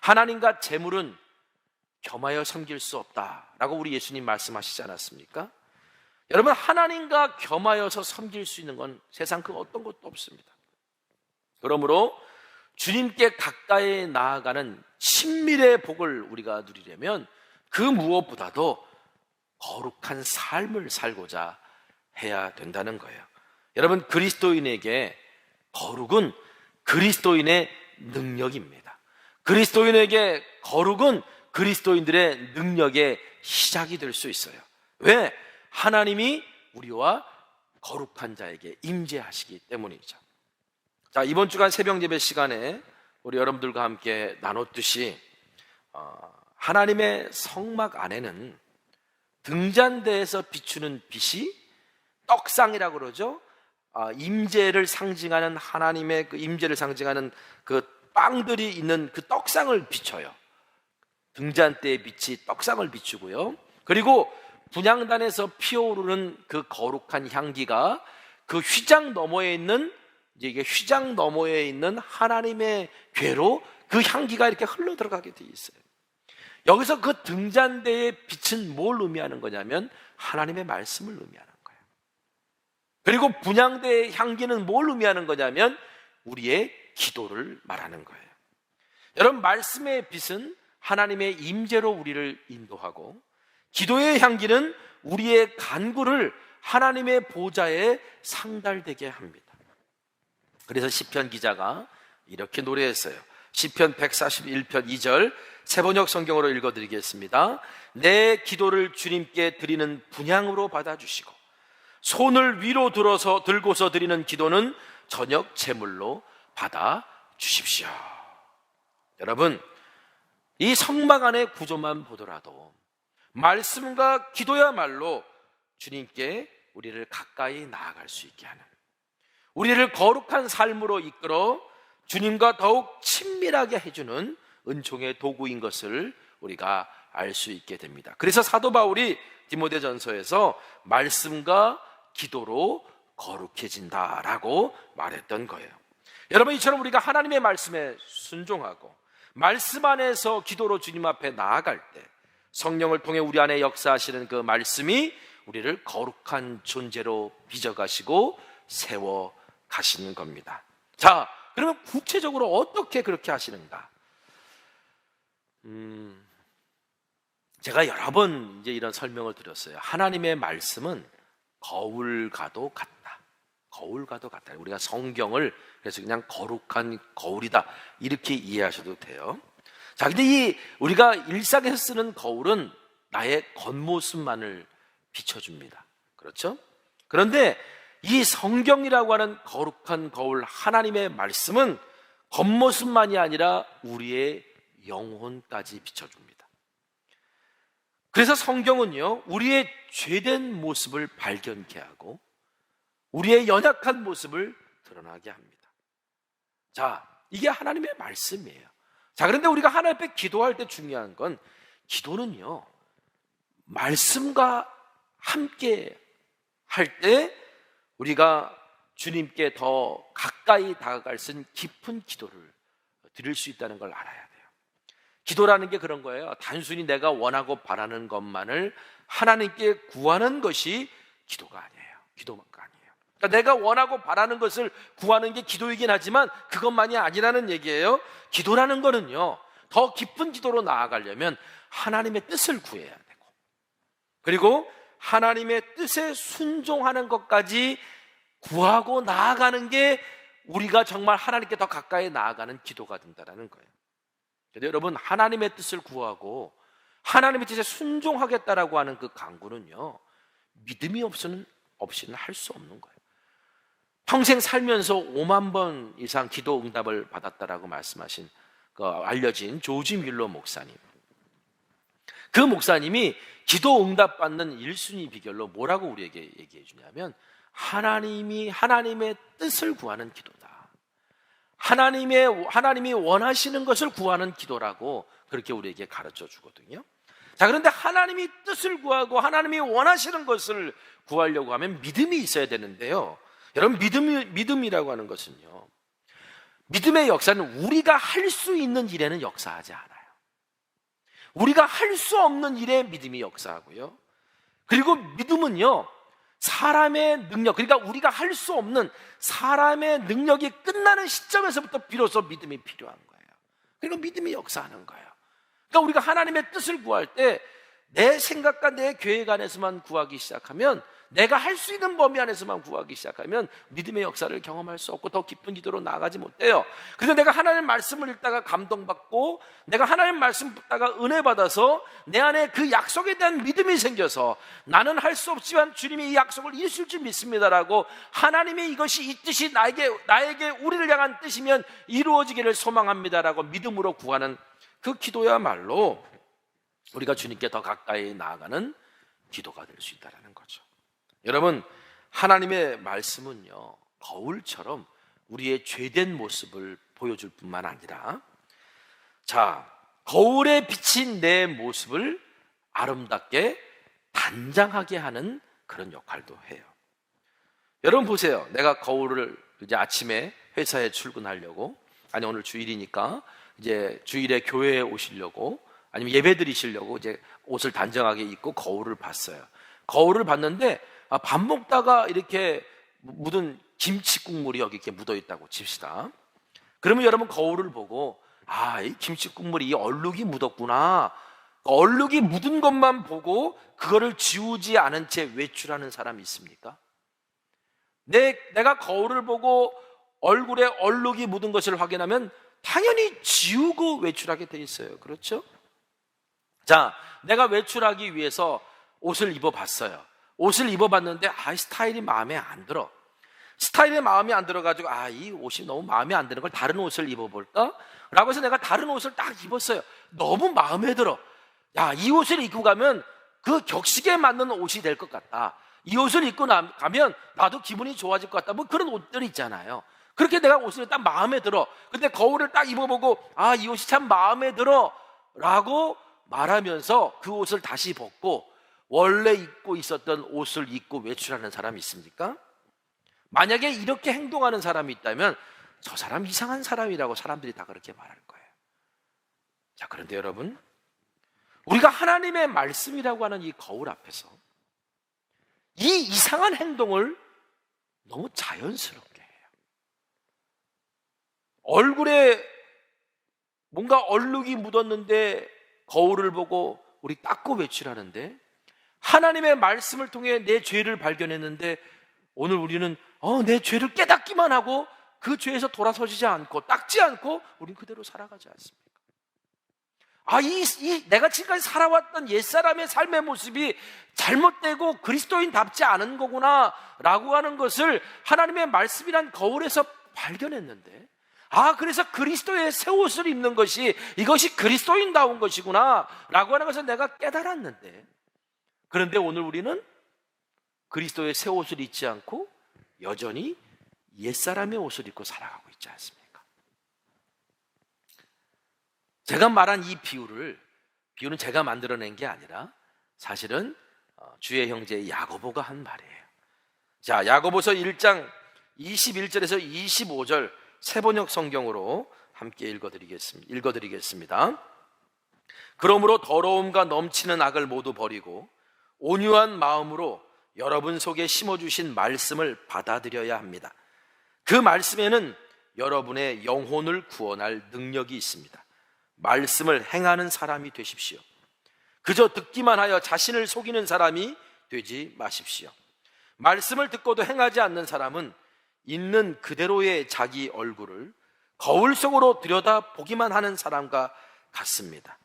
하나님과 재물은 겸하여 섬길 수 없다라고 우리 예수님 말씀하시지 않았습니까? 여러분, 하나님과 겸하여서 섬길 수 있는 건 세상 그 어떤 것도 없습니다. 그러므로 주님께 가까이 나아가는 친밀의 복을 우리가 누리려면 그 무엇보다도 거룩한 삶을 살고자 해야 된다는 거예요. 여러분, 그리스도인에게 거룩은 그리스도인의 능력입니다. 그리스도인에게 거룩은 그리스도인들의 능력의 시작이 될 수 있어요. 왜? 하나님이 우리와 거룩한 자에게 임재하시기 때문이죠. 자, 이번 주간 새벽 예배 시간에 우리 여러분들과 함께 나눴듯이 하나님의 성막 안에는 등잔대에서 비추는 빛이 떡상이라고 그러죠. 임재를 상징하는, 하나님의 그 임재를 상징하는 그 빵들이 있는 그 떡상을 비춰요. 등잔대의 빛이 떡상을 비추고요. 그리고 분향단에서 피어오르는 그 거룩한 향기가 그 휘장 너머에 있는, 이게 휘장 너머에 있는 하나님의 궤로 그 향기가 이렇게 흘러 들어가게 돼 있어요. 여기서 그 등잔대의 빛은 뭘 의미하는 거냐면 하나님의 말씀을 의미하는 거예요. 그리고 분향대의 향기는 뭘 의미하는 거냐면 우리의 기도를 말하는 거예요. 여러분, 말씀의 빛은 하나님의 임재로 우리를 인도하고, 기도의 향기는 우리의 간구를 하나님의 보좌에 상달되게 합니다. 그래서 시편 기자가 이렇게 노래했어요. 시편 141편 2절 세번역 성경으로 읽어드리겠습니다. 내 기도를 주님께 드리는 분향으로 받아주시고 손을 위로 들고서 드리는 기도는 저녁 제물로 받아주십시오. 여러분, 이 성막 안의 구조만 보더라도 말씀과 기도야말로 주님께 우리를 가까이 나아갈 수 있게 하는, 우리를 거룩한 삶으로 이끌어 주님과 더욱 친밀하게 해주는 은총의 도구인 것을 우리가 알 수 있게 됩니다. 그래서 사도 바울이 디모데전서에서 말씀과 기도로 거룩해진다라고 말했던 거예요. 여러분, 이처럼 우리가 하나님의 말씀에 순종하고 말씀 안에서 기도로 주님 앞에 나아갈 때 성령을 통해 우리 안에 역사하시는 그 말씀이 우리를 거룩한 존재로 빚어가시고 세워가시는 겁니다. 자, 그러면 구체적으로 어떻게 그렇게 하시는가? 제가 여러 번 이제 이런 설명을 드렸어요. 하나님의 말씀은 거울과도 같다. 거울과도 같다. 우리가 성경을 그래서 그냥 거룩한 거울이다, 이렇게 이해하셔도 돼요. 자, 근데 우리가 일상에서 쓰는 거울은 나의 겉모습만을 비춰줍니다. 그렇죠? 그런데 이 성경이라고 하는 거룩한 거울, 하나님의 말씀은 겉모습만이 아니라 우리의 영혼까지 비춰줍니다. 그래서 성경은요, 우리의 죄된 모습을 발견케 하고 우리의 연약한 모습을 드러나게 합니다. 자, 이게 하나님의 말씀이에요. 자, 그런데 우리가 하나님 앞에 기도할 때 중요한 건, 기도는요, 말씀과 함께 할 때 우리가 주님께 더 가까이 다가갈 수 있는 깊은 기도를 드릴 수 있다는 걸 알아야 돼요. 기도라는 게 그런 거예요. 단순히 내가 원하고 바라는 것만을 하나님께 구하는 것이 기도가 아니에요. 기도가 아니에요. 그러니까 내가 원하고 바라는 것을 구하는 게 기도이긴 하지만 그것만이 아니라는 얘기예요. 기도라는 거는요, 더 깊은 기도로 나아가려면 하나님의 뜻을 구해야 되고, 그리고 하나님의 뜻에 순종하는 것까지 구하고 나아가는 게 우리가 정말 하나님께 더 가까이 나아가는 기도가 된다는 거예요. 그런데 여러분, 하나님의 뜻을 구하고 하나님의 뜻에 순종하겠다라고 하는 그 강구는요, 믿음이 없이는 할 수 없는 거예요. 평생 살면서 5만 번 이상 기도 응답을 받았다라고 말씀하신 알려진 조지 뮬러 목사님, 그 목사님이 기도 응답 받는 1순위 비결로 뭐라고 우리에게 얘기해 주냐면, 하나님의 뜻을 구하는 기도다. 하나님이 원하시는 것을 구하는 기도라고 그렇게 우리에게 가르쳐 주거든요. 자, 그런데 하나님이 뜻을 구하고 하나님이 원하시는 것을 구하려고 하면 믿음이 있어야 되는데요. 여러분, 믿음이라고 하는 것은요, 믿음의 역사는 우리가 할 수 있는 일에는 역사하지 않아요. 우리가 할 수 없는 일에 믿음이 역사하고요. 그리고 믿음은요, 사람의 능력, 그러니까 우리가 할 수 없는 사람의 능력이 끝나는 시점에서부터 비로소 믿음이 필요한 거예요. 그리고 믿음이 역사하는 거예요. 그러니까 우리가 하나님의 뜻을 구할 때 내 생각과 내 계획 안에서만 구하기 시작하면 내가 할 수 있는 범위 안에서만 구하기 시작하면 믿음의 역사를 경험할 수 없고 더 깊은 기도로 나아가지 못해요. 그래서 내가 하나님의 말씀을 읽다가 감동받고 내가 하나님의 말씀 듣다가 은혜 받아서 내 안에 그 약속에 대한 믿음이 생겨서 나는 할 수 없지만 주님이 이 약속을 이루실 줄 믿습니다라고 하나님의 이것이 이 뜻이 나에게 우리를 향한 뜻이면 이루어지기를 소망합니다라고 믿음으로 구하는 그 기도야말로 우리가 주님께 더 가까이 나아가는 기도가 될 수 있다는 거죠. 여러분, 하나님의 말씀은요, 거울처럼 우리의 죄된 모습을 보여줄 뿐만 아니라, 자, 거울에 비친 내 모습을 아름답게 단장하게 하는 그런 역할도 해요. 여러분 보세요. 내가 거울을 이제 아침에 회사에 출근하려고, 아니 오늘 주일이니까 이제 주일에 교회에 오시려고, 아니면 예배 드리시려고 이제 옷을 단정하게 입고 거울을 봤어요. 거울을 봤는데 밥 먹다가 이렇게 묻은 김치 국물이 여기 이렇게 묻어 있다고 칩시다. 그러면 여러분 거울을 보고 이 김치 국물이 이 얼룩이 묻었구나. 얼룩이 묻은 것만 보고 그거를 지우지 않은 채 외출하는 사람이 있습니까? 내가 거울을 보고 얼굴에 얼룩이 묻은 것을 확인하면 당연히 지우고 외출하게 돼 있어요. 그렇죠? 자, 내가 외출하기 위해서 옷을 입어봤어요. 옷을 입어봤는데 스타일이 마음에 안 들어. 스타일이 마음에 안 들어가지고 이 옷이 너무 마음에 안 드는 걸 다른 옷을 입어볼까? 라고 해서 내가 다른 옷을 딱 입었어요. 너무 마음에 들어. 이 옷을 입고 가면 그 격식에 맞는 옷이 될 것 같다. 이 옷을 입고 가면 나도 기분이 좋아질 것 같다. 뭐 그런 옷들이 있잖아요. 그렇게 내가 옷을 딱 마음에 들어. 근데 거울을 딱 입어보고 이 옷이 참 마음에 들어 라고 말하면서 그 옷을 다시 벗고 원래 입고 있었던 옷을 입고 외출하는 사람이 있습니까? 만약에 이렇게 행동하는 사람이 있다면 저 사람 이상한 사람이라고 사람들이 다 그렇게 말할 거예요. 자, 그런데 여러분, 우리가 하나님의 말씀이라고 하는 이 거울 앞에서 이 이상한 행동을 너무 자연스럽게 해요. 얼굴에 뭔가 얼룩이 묻었는데 거울을 보고 우리 닦고 외출하는데, 하나님의 말씀을 통해 내 죄를 발견했는데 오늘 우리는 내 죄를 깨닫기만 하고 그 죄에서 돌아서지 않고 닦지 않고 우린 그대로 살아가지 않습니까? 내가 지금까지 살아왔던 옛사람의 삶의 모습이 잘못되고 그리스도인답지 않은 거구나 라고 하는 것을 하나님의 말씀이란 거울에서 발견했는데, 그래서 그리스도의 새 옷을 입는 것이 이것이 그리스도인다운 것이구나 라고 하는 것을 내가 깨달았는데, 그런데 오늘 우리는 그리스도의 새 옷을 입지 않고 여전히 옛사람의 옷을 입고 살아가고 있지 않습니까? 제가 말한 이 비유는 제가 만들어낸 게 아니라 사실은 주의 형제 야고보가 한 말이에요. 자, 야고보서 1장 21절에서 25절 새번역 성경으로 함께 읽어드리겠습니다. 그러므로 더러움과 넘치는 악을 모두 버리고 온유한 마음으로 여러분 속에 심어주신 말씀을 받아들여야 합니다. 그 말씀에는 여러분의 영혼을 구원할 능력이 있습니다. 말씀을 행하는 사람이 되십시오. 그저 듣기만 하여 자신을 속이는 사람이 되지 마십시오. 말씀을 듣고도 행하지 않는 사람은 있는 그대로의 자기 얼굴을 거울 속으로 들여다보기만 하는 사람과 같습니다.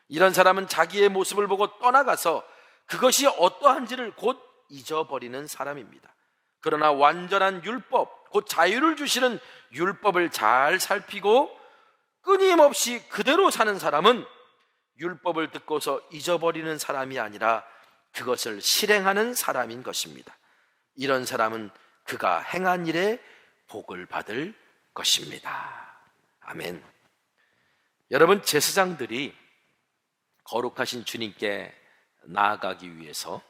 이런 사람은 자기의 모습을 보고 떠나가서 그것이 어떠한지를 곧 잊어버리는 사람입니다. 그러나 완전한 율법, 곧 자유를 주시는 율법을 잘 살피고 끊임없이 그대로 사는 사람은 율법을 듣고서 잊어버리는 사람이 아니라 그것을 실행하는 사람인 것입니다. 이런 사람은 그가 행한 일에 복을 받을 것입니다. 아멘. 여러분, 제사장들이 거룩하신 주님께 나아가기 위해서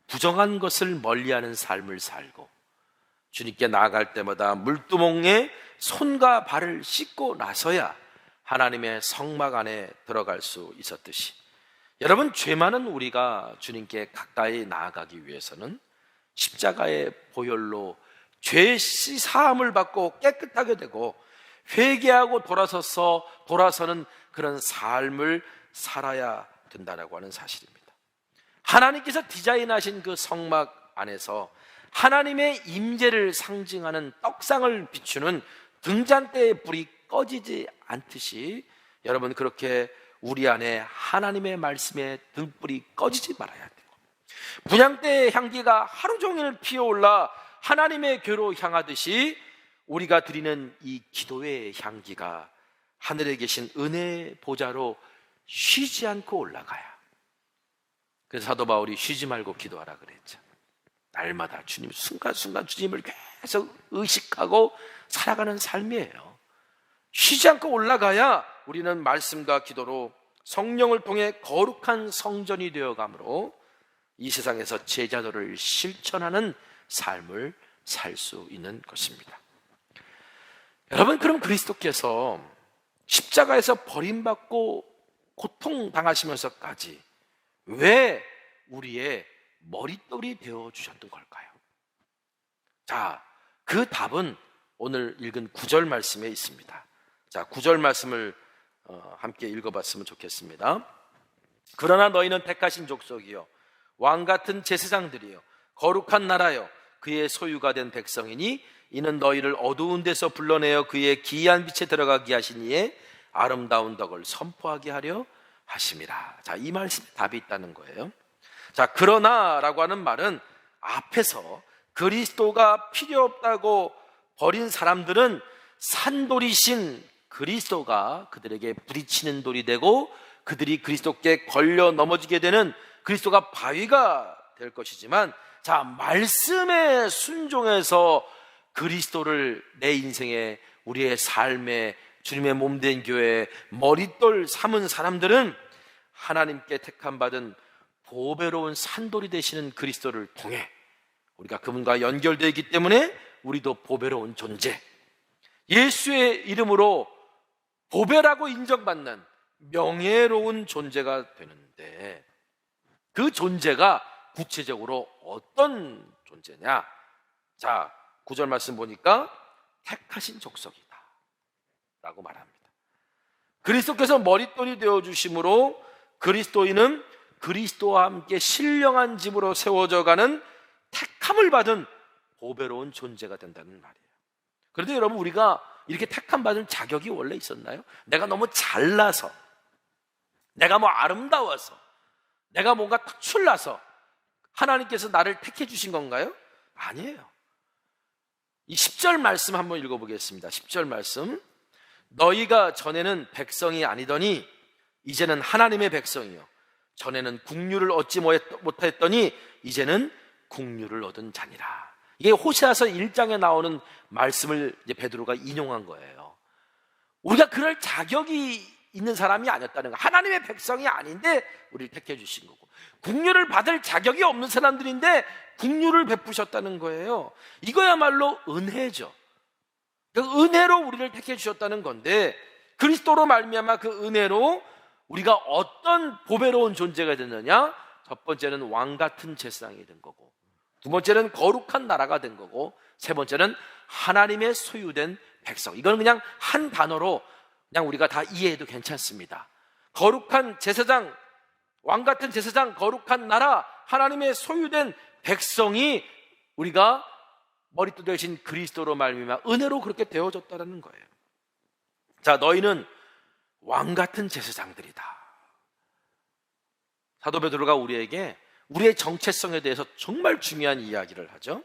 부정한 것을 멀리하는 삶을 살고 주님께 나아갈 때마다 물두멍에 손과 발을 씻고 나서야 하나님의 성막 안에 들어갈 수 있었듯이, 여러분, 죄 많은 우리가 주님께 가까이 나아가기 위해서는 십자가의 보혈로 죄 사함을 받고 깨끗하게 되고 회개하고 돌아서는 그런 삶을 살아야 된다라고 하는 사실입니다. 하나님께서 디자인하신 그 성막 안에서 하나님의 임재를 상징하는 떡상을 비추는 등잔대의 불이 꺼지지 않듯이 여러분, 그렇게 우리 안에 하나님의 말씀의 등불이 꺼지지 말아야 돼요. 분향대의 향기가 하루 종일 피어올라 하나님의 궤로 향하듯이 우리가 드리는 이 기도의 향기가 하늘에 계신 은혜의 보좌로 쉬지 않고 올라가야. 그래서 사도 바울이 쉬지 말고 기도하라 그랬죠. 날마다 주님, 순간순간 주님을 계속 의식하고 살아가는 삶이에요. 쉬지 않고 올라가야 우리는 말씀과 기도로 성령을 통해 거룩한 성전이 되어가므로 이 세상에서 제자도를 실천하는 삶을 살 수 있는 것입니다. 여러분, 그럼 그리스도께서 십자가에서 버림받고 고통당하시면서까지 왜 우리의 머릿돌이 되어주셨던 걸까요? 자, 그 답은 오늘 읽은 9절 말씀에 있습니다. 자, 9절 말씀을 함께 읽어봤으면 좋겠습니다. 그러나 너희는 택하신 족속이요 왕같은 제사장들이요 거룩한 나라요 그의 소유가 된 백성이니 이는 너희를 어두운 데서 불러내어 그의 기이한 빛에 들어가게 하신 이의 아름다운 덕을 선포하게 하려 하심이라. 자, 이 말씀에 답이 있다는 거예요. 자, 그러나라고 하는 말은 앞에서 그리스도가 필요 없다고 버린 사람들은 산돌이신 그리스도가 그들에게 부딪히는 돌이 되고 그들이 그리스도께 걸려 넘어지게 되는 그리스도가 바위가 될 것이지만, 자, 말씀에 순종해서 그리스도를 내 인생에, 우리의 삶에, 주님의 몸된 교회에 머릿돌 삼은 사람들은 하나님께 택함받은 보배로운 산돌이 되시는 그리스도를 통해 우리가 그분과 연결되어 있기 때문에 우리도 보배로운 존재, 예수의 이름으로 보배라고 인정받는 명예로운 존재가 되는데, 그 존재가 구체적으로 어떤 존재냐? 자, 9절 말씀 보니까 택하신 족속이다 라고 말합니다. 그리스도께서 머릿돌이 되어주심으로 그리스도인은 그리스도와 함께 신령한 집으로 세워져 가는 택함을 받은 보배로운 존재가 된다는 말이에요. 그런데 여러분, 우리가 이렇게 택함 받은 자격이 원래 있었나요? 내가 너무 잘나서, 내가 뭐 아름다워서, 내가 뭔가 특출나서 하나님께서 나를 택해 주신 건가요? 아니에요. 이 10절 말씀 한번 읽어보겠습니다. 10절 말씀. 너희가 전에는 백성이 아니더니 이제는 하나님의 백성이요 전에는 국류를 얻지 못했더니 이제는 국류를 얻은 자니라. 이게 호세아서 1장에 나오는 말씀을 이제 베드로가 인용한 거예요. 우리가 그럴 자격이 있는 사람이 아니었다는 거. 하나님의 백성이 아닌데 우리를 택해 주신 거고, 국류를 받을 자격이 없는 사람들인데 국류를 베푸셨다는 거예요. 이거야말로 은혜죠. 그 은혜로 우리를 택해 주셨다는 건데, 그리스도로 말미암아 그 은혜로 우리가 어떤 보배로운 존재가 됐느냐? 첫 번째는 왕 같은 제사장이 된 거고, 두 번째는 거룩한 나라가 된 거고, 세 번째는 하나님의 소유된 백성. 이건 그냥 한 단어로 그냥 우리가 다 이해해도 괜찮습니다. 거룩한 제사장, 왕 같은 제사장, 거룩한 나라, 하나님의 소유된 백성이 우리가 머릿돌 되신 그리스도로 말미암아 은혜로 그렇게 되어졌다는 거예요. 자, 너희는 왕 같은 제사장들이다. 사도 베드로가 우리에게 우리의 정체성에 대해서 정말 중요한 이야기를 하죠.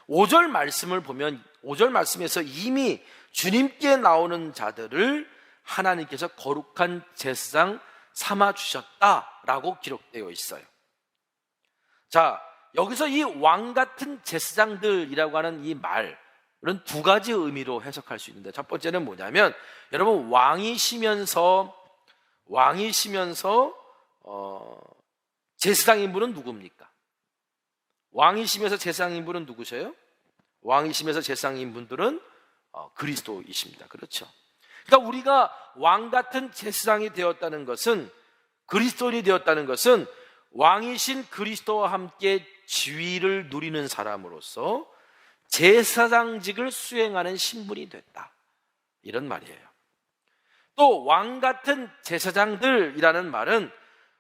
5절 말씀을 보면 5절 말씀에서 이미 주님께 나오는 자들을 하나님께서 거룩한 제사장 삼아 주셨다라고 기록되어 있어요. 자, 여기서 이 왕 같은 제사장들이라고 하는 이 말은 두 가지 의미로 해석할 수 있는데, 첫 번째는 뭐냐면, 여러분, 왕이시면서 제사장인분은 누굽니까? 왕이시면서 제사장인분은 누구세요? 왕이시면서 제사장인분들은 그리스도이십니다. 그렇죠? 그러니까 우리가 왕 같은 제사장이 되었다는 것은, 그리스도인이 되었다는 것은 왕이신 그리스도와 함께 지위를 누리는 사람으로서 제사장직을 수행하는 신분이 됐다, 이런 말이에요. 또 왕 같은 제사장들이라는 말은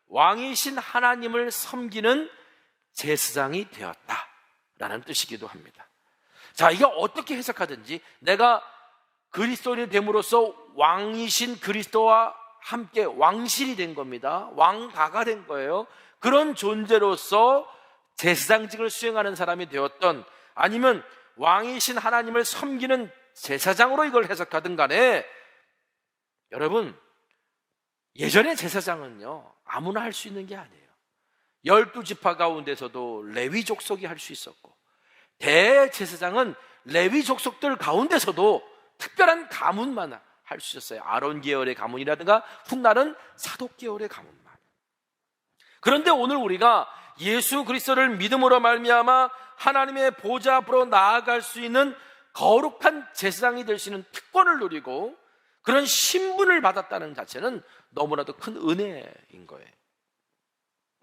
왕이신 하나님을 섬기는 제사장이 되었다라는 뜻이기도 합니다. 자, 이게 어떻게 해석하든지 내가 그리스도인이 됨으로써 왕이신 그리스도와 함께 왕실이 된 겁니다. 왕가가 된 거예요. 그런 존재로서 제사장직을 수행하는 사람이 되었던, 아니면 왕이신 하나님을 섬기는 제사장으로 이걸 해석하든 간에, 여러분, 예전에 제사장은요 아무나 할 수 있는 게 아니에요. 12지파 가운데서도 레위 족속이 할 수 있었고, 대제사장은 레위 족속들 가운데서도 특별한 가문만 할 수 있었어요. 아론 계열의 가문이라든가 훗날은 사독 계열의 가문만. 그런데 오늘 우리가 예수 그리스도를 믿음으로 말미암아 하나님의 보좌 앞으로 나아갈 수 있는 거룩한 제사장이 될 수 있는 특권을 누리고 그런 신분을 받았다는 자체는 너무나도 큰 은혜인 거예요.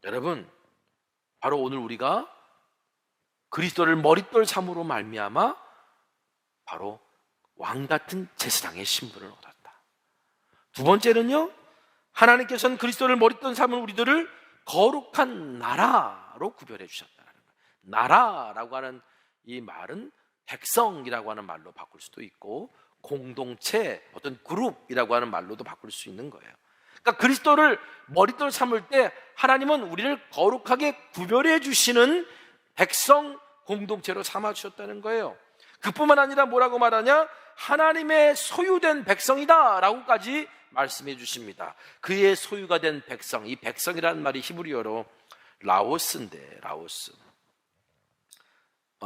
여러분, 바로 오늘 우리가 그리스도를 머릿돌 삼으로 말미암아 바로 왕 같은 제사장의 신분을 얻었다. 두 번째는요, 하나님께서는 그리스도를 머릿돌 삼은 우리들을 거룩한 나라로 구별해 주셨다는 거예요. 나라라고 하는 이 말은 백성이라고 하는 말로 바꿀 수도 있고, 공동체, 어떤 그룹이라고 하는 말로도 바꿀 수 있는 거예요. 그러니까 그리스도를 머릿돌 삼을 때 하나님은 우리를 거룩하게 구별해 주시는 백성 공동체로 삼아 주셨다는 거예요. 그뿐만 아니라 뭐라고 말하냐? 하나님의 소유된 백성이다 라고까지 말씀해 주십니다. 그의 소유가 된 백성, 이 백성이라는 말이 히브리어로 라오스인데, 라오스,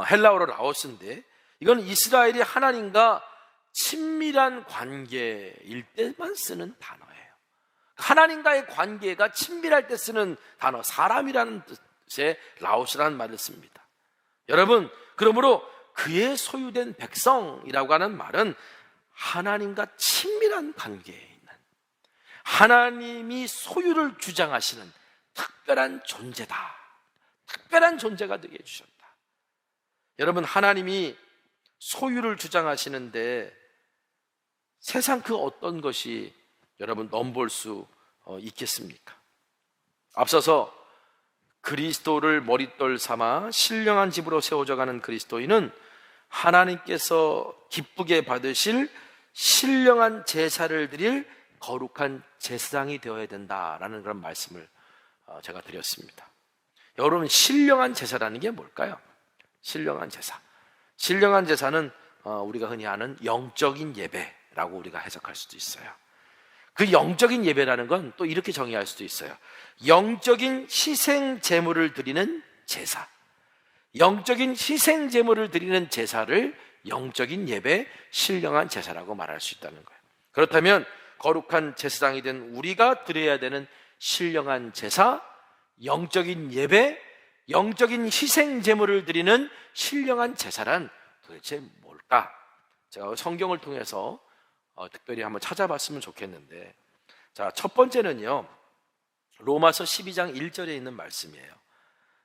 헬라어로 라오스인데, 이건 이스라엘이 하나님과 친밀한 관계일 때만 쓰는 단어예요. 하나님과의 관계가 친밀할 때 쓰는 단어, 사람이라는 뜻의 라오스라는 말을 씁니다. 여러분, 그러므로 그의 소유된 백성이라고 하는 말은 하나님과 친밀한 관계에 있는, 하나님이 소유를 주장하시는 특별한 존재다, 특별한 존재가 되게 해주셨다. 여러분, 하나님이 소유를 주장하시는데 세상 그 어떤 것이 여러분 넘볼 수 있겠습니까? 앞서서 그리스도를 머릿돌 삼아 신령한 집으로 세워져가는 그리스도인은 하나님께서 기쁘게 받으실 신령한 제사를 드릴 거룩한 제사장이 되어야 된다라는 그런 말씀을 제가 드렸습니다. 여러분, 신령한 제사라는 게 뭘까요? 신령한 제사, 신령한 제사는 우리가 흔히 아는 영적인 예배라고 우리가 해석할 수도 있어요. 그 영적인 예배라는 건 또 이렇게 정의할 수도 있어요. 영적인 희생 제물을 드리는 제사, 영적인 희생 제물을 드리는 제사를 영적인 예배, 신령한 제사라고 말할 수 있다는 거예요. 그렇다면 거룩한 제사장이 된 우리가 드려야 되는 신령한 제사, 영적인 예배, 영적인 희생 제물을 드리는 신령한 제사란 도대체 뭘까? 제가 성경을 통해서 특별히 한번 찾아봤으면 좋겠는데, 자, 첫 번째는요, 로마서 12장 1절에 있는 말씀이에요.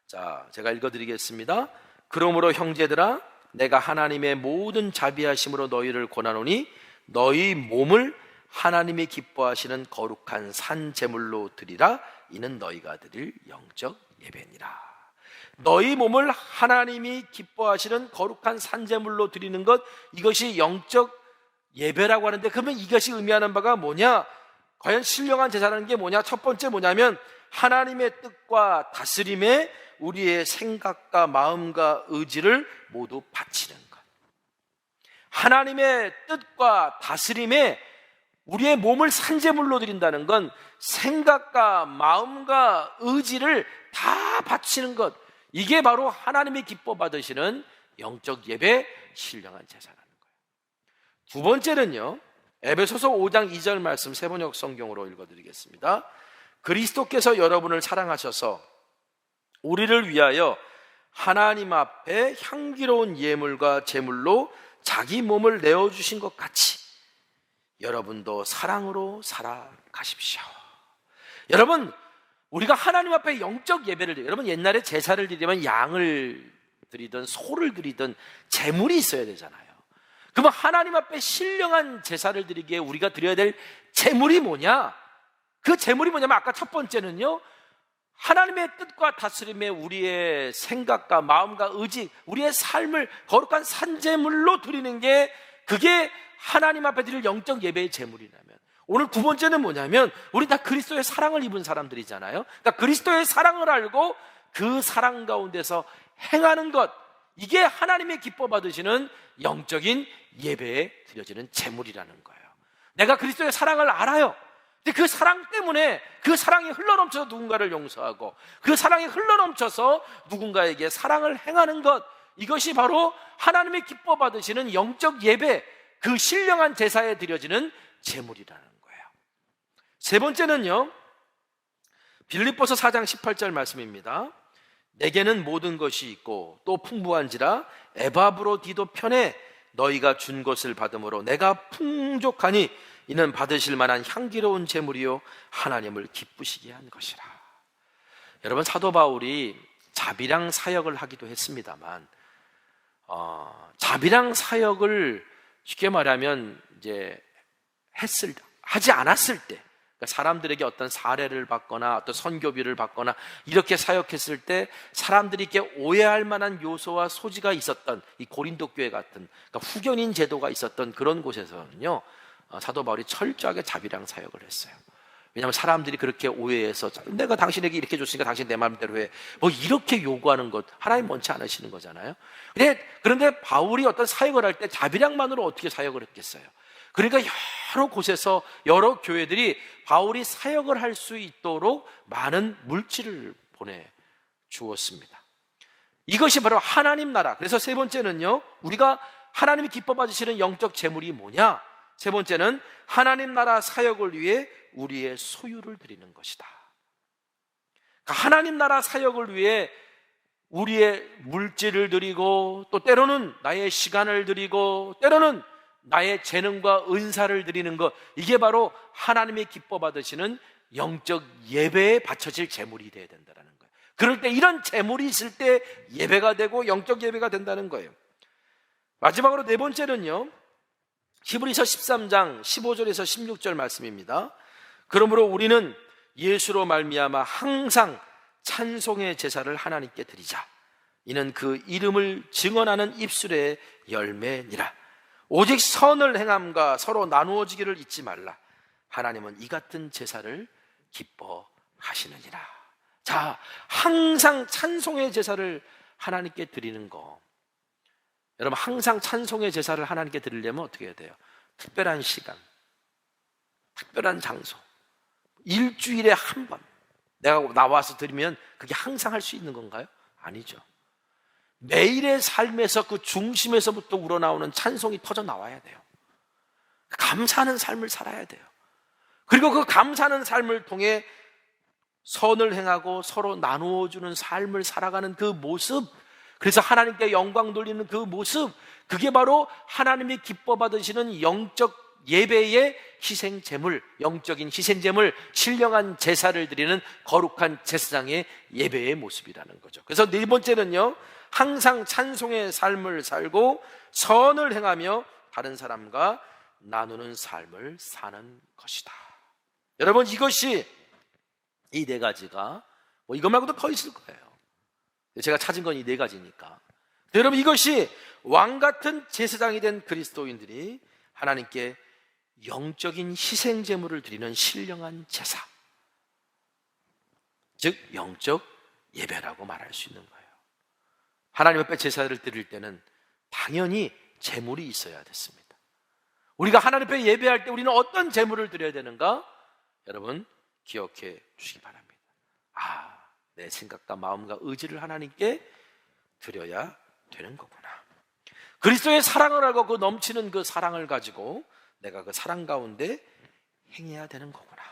자, 제가 읽어드리겠습니다. 그러므로 형제들아, 내가 하나님의 모든 자비하심으로 너희를 권하노니 너희 몸을 하나님이 기뻐하시는 거룩한 산 제물로 드리라. 이는 너희가 드릴 영적 예배니라. 너희 몸을 하나님이 기뻐하시는 거룩한 산 제물로 드리는 것, 이것이 영적 예배라고 하는데, 그러면 이것이 의미하는 바가 뭐냐? 과연 신령한 제사라는 게 뭐냐? 첫 번째 뭐냐면 하나님의 뜻과 다스림에 우리의 생각과 마음과 의지를 모두 바치는 것. 하나님의 뜻과 다스림에 우리의 몸을 산제물로 드린다는 건 생각과 마음과 의지를 다 바치는 것, 이게 바로 하나님이 기뻐 받으시는 영적 예배, 신령한 제사라는 거예요. 두 번째는요, 에베소서 5장 2절 말씀 세번역 성경으로 읽어드리겠습니다. 그리스도께서 여러분을 사랑하셔서 우리를 위하여 하나님 앞에 향기로운 예물과 제물로 자기 몸을 내어주신 것 같이 여러분도 사랑으로 살아가십시오. 여러분, 우리가 하나님 앞에 영적 예배를 드려요. 여러분, 옛날에 제사를 드리면 양을 드리든 소를 드리든 제물이 있어야 되잖아요. 그러면 하나님 앞에 신령한 제사를 드리기에 우리가 드려야 될 제물이 뭐냐? 그 제물이 뭐냐면 아까 첫 번째는요, 하나님의 뜻과 다스림에 우리의 생각과 마음과 의지, 우리의 삶을 거룩한 산제물로 드리는 게, 그게 하나님 앞에 드릴 영적 예배의 제물이라면, 오늘 두 번째는 뭐냐면, 우리 다 그리스도의 사랑을 입은 사람들이잖아요. 그러니까 그리스도의 사랑을 알고 그 사랑 가운데서 행하는 것, 이게 하나님의 기뻐 받으시는 영적인 예배에 드려지는 제물이라는 거예요. 내가 그리스도의 사랑을 알아요. 근데 그 사랑 때문에, 그 사랑이 흘러넘쳐서 누군가를 용서하고, 그 사랑이 흘러넘쳐서 누군가에게 사랑을 행하는 것, 이것이 바로 하나님의 기뻐 받으시는 영적 예배, 그 신령한 제사에 드려지는 제물이라는 거예요. 세 번째는요, 빌립보서 4장 18절 말씀입니다. 내게는 모든 것이 있고 또 풍부한지라 에바브로디도 편에 너희가 준 것을 받음으로 내가 풍족하니 이는 받으실 만한 향기로운 제물이요 하나님을 기쁘시게 한 것이라. 여러분, 사도 바울이 자비랑 사역을 하기도 했습니다만, 자비랑 사역을 쉽게 말하면 이제 하지 않았을 때, 그러니까 사람들에게 어떤 사례를 받거나 어떤 선교비를 받거나 이렇게 사역했을 때 사람들이 이렇게 오해할 만한 요소와 소지가 있었던 이 고린도 교회 같은, 그러니까 후견인 제도가 있었던 그런 곳에서는요, 사도 바울이 철저하게 자비랑 사역을 했어요. 왜냐하면 사람들이 그렇게 오해해서, 내가 당신에게 이렇게 줬으니까 당신 내 마음대로 해, 뭐 이렇게 요구하는 것, 하나님 원치 않으시는 거잖아요. 그런데 바울이 어떤 사역을 할 때 자비랑만으로 어떻게 사역을 했겠어요? 그러니까 여러 곳에서 여러 교회들이 바울이 사역을 할 수 있도록 많은 물질을 보내주었습니다. 이것이 바로 하나님 나라. 그래서 세 번째는요, 우리가 하나님이 기뻐 받으시는 영적 제물이 뭐냐? 세 번째는 하나님 나라 사역을 위해 우리의 소유를 드리는 것이다. 그러니까 하나님 나라 사역을 위해 우리의 물질을 드리고, 또 때로는 나의 시간을 드리고, 때로는 나의 재능과 은사를 드리는 것, 이게 바로 하나님이 기뻐 받으시는 영적 예배에 바쳐질 제물이 되어야 된다는 거예요. 그럴 때, 이런 제물이 있을 때 예배가 되고 영적 예배가 된다는 거예요. 마지막으로 네 번째는요, 히브리서 13장 15절에서 16절 말씀입니다. 그러므로 우리는 예수로 말미암아 항상 찬송의 제사를 하나님께 드리자. 이는 그 이름을 증언하는 입술의 열매니라. 오직 선을 행함과 서로 나누어지기를 잊지 말라. 하나님은 이 같은 제사를 기뻐하시느니라. 자, 항상 찬송의 제사를 하나님께 드리는 거. 여러분, 항상 찬송의 제사를 하나님께 드리려면 어떻게 해야 돼요? 특별한 시간, 특별한 장소, 일주일에 한 번 내가 나와서 드리면 그게 항상 할 수 있는 건가요? 아니죠. 매일의 삶에서 그 중심에서부터 우러나오는 찬송이 터져 나와야 돼요. 감사하는 삶을 살아야 돼요. 그리고 그 감사하는 삶을 통해 선을 행하고 서로 나누어주는 삶을 살아가는 그 모습, 그래서 하나님께 영광 돌리는 그 모습, 그게 바로 하나님이 기뻐 받으시는 영적 예배의 희생제물, 영적인 희생제물, 신령한 제사를 드리는 거룩한 제사장의 예배의 모습이라는 거죠. 그래서 네 번째는요, 항상 찬송의 삶을 살고 선을 행하며 다른 사람과 나누는 삶을 사는 것이다. 여러분, 이것이, 이 네 가지가 뭐 이것 말고도 더 있을 거예요. 제가 찾은 건 이 네 가지니까. 여러분, 이것이 왕같은 제사장이 된 그리스도인들이 하나님께 영적인 희생제물을 드리는 신령한 제사, 즉 영적 예배라고 말할 수 있는 거예요. 하나님 앞에 제사를 드릴 때는 당연히 제물이 있어야 됐습니다. 우리가 하나님 앞에 예배할 때 우리는 어떤 제물을 드려야 되는가? 여러분, 기억해 주시기 바랍니다. 내 생각과 마음과 의지를 하나님께 드려야 되는 거구나. 그리스도의 사랑을 알고 그 넘치는 그 사랑을 가지고 내가 그 사랑 가운데 행해야 되는 거구나.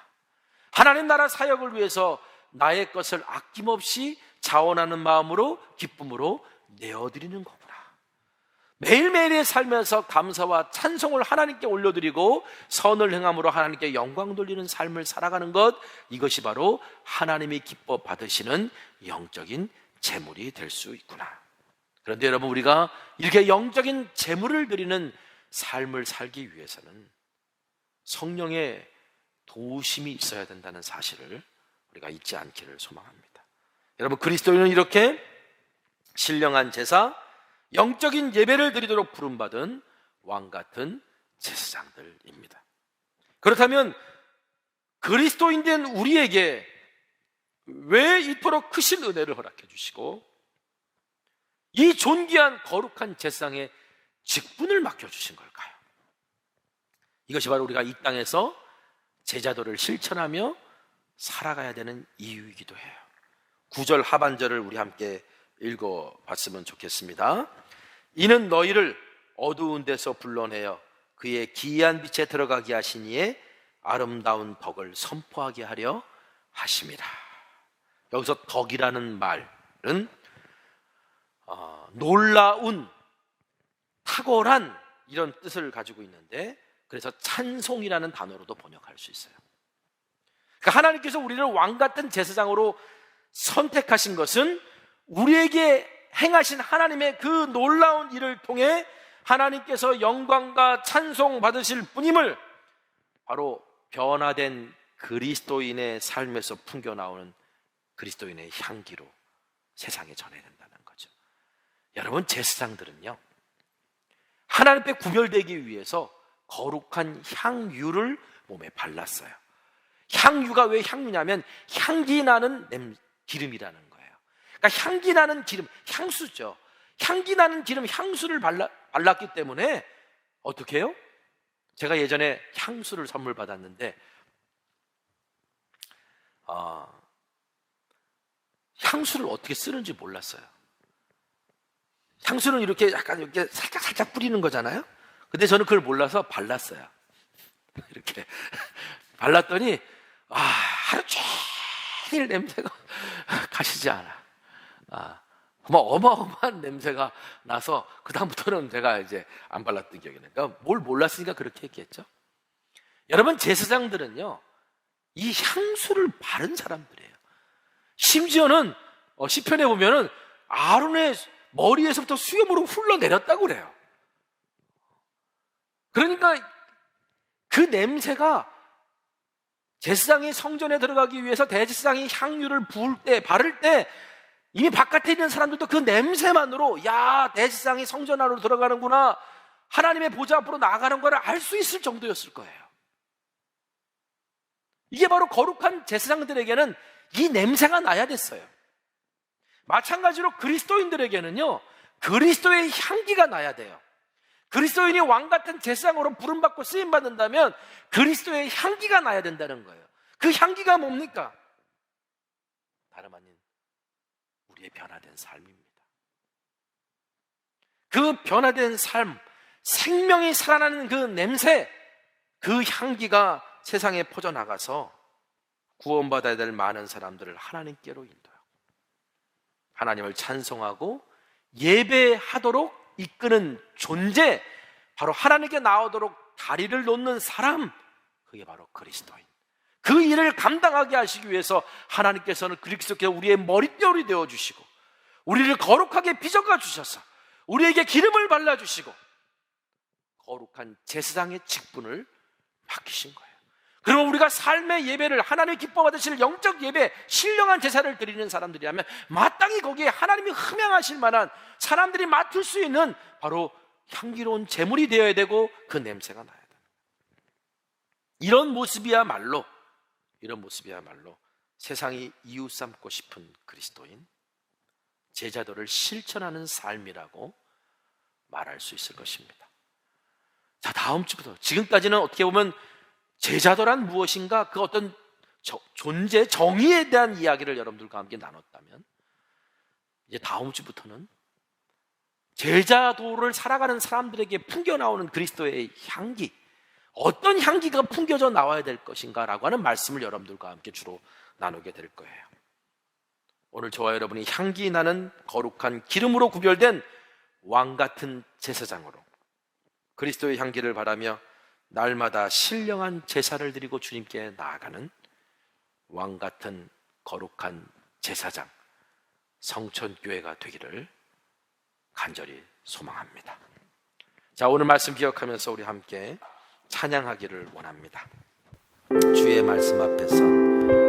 하나님 나라 사역을 위해서 나의 것을 아낌없이 자원하는 마음으로, 기쁨으로 내어드리는 거구나. 매일매일의 삶에서 감사와 찬송을 하나님께 올려드리고 선을 행함으로 하나님께 영광 돌리는 삶을 살아가는 것, 이것이 바로 하나님이 기뻐 받으시는 영적인 제물이 될 수 있구나. 그런데 여러분, 우리가 이렇게 영적인 제물을 드리는 삶을 살기 위해서는 성령의 도우심이 있어야 된다는 사실을 우리가 잊지 않기를 소망합니다. 여러분, 그리스도인은 이렇게 신령한 제사, 영적인 예배를 드리도록 부름받은 왕같은 제사장들입니다. 그렇다면 그리스도인 된 우리에게 왜 이토록 크신 은혜를 허락해 주시고 이 존귀한 거룩한 제사장의 직분을 맡겨주신 걸까요? 이것이 바로 우리가 이 땅에서 제자도를 실천하며 살아가야 되는 이유이기도 해요. 9절 하반절을 우리 함께 읽어봤으면 좋겠습니다. 이는 너희를 어두운 데서 불러내어 그의 기이한 빛에 들어가게 하시니에 아름다운 덕을 선포하게 하려 하심이라. 여기서 덕이라는 말은 놀라운, 탁월한 이런 뜻을 가지고 있는데, 그래서 찬송이라는 단어로도 번역할 수 있어요. 그러니까 하나님께서 우리를 왕같은 제사장으로 선택하신 것은 우리에게 행하신 하나님의 그 놀라운 일을 통해 하나님께서 영광과 찬송 받으실 분임을 바로 변화된 그리스도인의 삶에서 풍겨나오는 그리스도인의 향기로 세상에 전해야 된다는 거죠. 여러분, 제사장들은요, 하나님 앞에 구별되기 위해서 거룩한 향유를 몸에 발랐어요. 향유가 왜 향유냐면 향기 나는 기름이라는 거예요. 그러니까 향기 나는 기름, 향수죠. 향기 나는 기름, 향수를 발랐기 때문에 어떻게 해요? 제가 예전에 향수를 선물 받았는데 향수를 어떻게 쓰는지 몰랐어요. 향수는 이렇게 약간 이렇게 살짝 뿌리는 거잖아요. 근데 저는 그걸 몰라서 발랐어요. 이렇게 발랐더니 하루 종일 냄새가 가시지 않아. 어마어마한 냄새가 나서 그다음부터는 제가 이제 안 발랐던 기억이 나요. 그러니까 뭘 몰랐으니까 그렇게 했겠죠. 여러분, 제사장들은요, 이 향수를 바른 사람들이에요. 심지어는 시편에 보면은 아론의 머리에서부터 수염으로 흘러내렸다고 그래요. 그러니까 그 냄새가 제사장이 성전에 들어가기 위해서 대제사장이 향유를 바를 때 이미 바깥에 있는 사람들도 그 냄새만으로, 야, 대제사장이 성전 안으로 들어가는구나, 하나님의 보좌 앞으로 나아가는 걸 알 수 있을 정도였을 거예요. 이게 바로 거룩한 제사장들에게는 이 냄새가 나야 됐어요. 마찬가지로 그리스도인들에게는요, 그리스도의 향기가 나야 돼요. 그리스도인이 왕같은 제사장으로 부름받고 쓰임받는다면 그리스도의 향기가 나야 된다는 거예요. 그 향기가 뭡니까? 다름 아닌 우리의 변화된 삶입니다. 그 변화된 삶, 생명이 살아나는 그 냄새, 그 향기가 세상에 퍼져나가서 구원받아야 될 많은 사람들을 하나님께로 인도하고 하나님을 찬송하고 예배하도록 이끄는 존재, 바로 하나님께 나오도록 다리를 놓는 사람, 그게 바로 그리스도인. 그 일을 감당하게 하시기 위해서 하나님께서는 그리스도께서 우리의 머릿결이 되어주시고 우리를 거룩하게 빚어가 주셔서 우리에게 기름을 발라주시고 거룩한 제사장의 직분을 맡기신 거예요. 그러면 우리가 삶의 예배를, 하나님이 기뻐 받으실 영적 예배, 신령한 제사를 드리는 사람들이라면 마땅히 거기에 하나님이 흠양하실 만한, 사람들이 맡을 수 있는 바로 향기로운 제물이 되어야 되고 그 냄새가 나야 됩니다. 이런 모습이야말로 세상이 이웃 삼고 싶은 그리스도인, 제자도를 실천하는 삶이라고 말할 수 있을 것입니다. 자, 다음 주부터, 지금까지는 어떻게 보면 제자도란 무엇인가, 그 어떤 존재, 정의에 대한 이야기를 여러분들과 함께 나눴다면, 이제 다음 주부터는 제자도를 살아가는 사람들에게 풍겨나오는 그리스도의 향기, 어떤 향기가 풍겨져 나와야 될 것인가라고 하는 말씀을 여러분들과 함께 주로 나누게 될 거예요. 오늘 저와 여러분이 향기 나는 거룩한 기름으로 구별된 왕같은 제사장으로 그리스도의 향기를 바라며 날마다 신령한 제사를 드리고 주님께 나아가는 왕같은 거룩한 제사장, 성천교회가 되기를 간절히 소망합니다. 자, 오늘 말씀 기억하면서 우리 함께 찬양하기를 원합니다. 주의 말씀 앞에서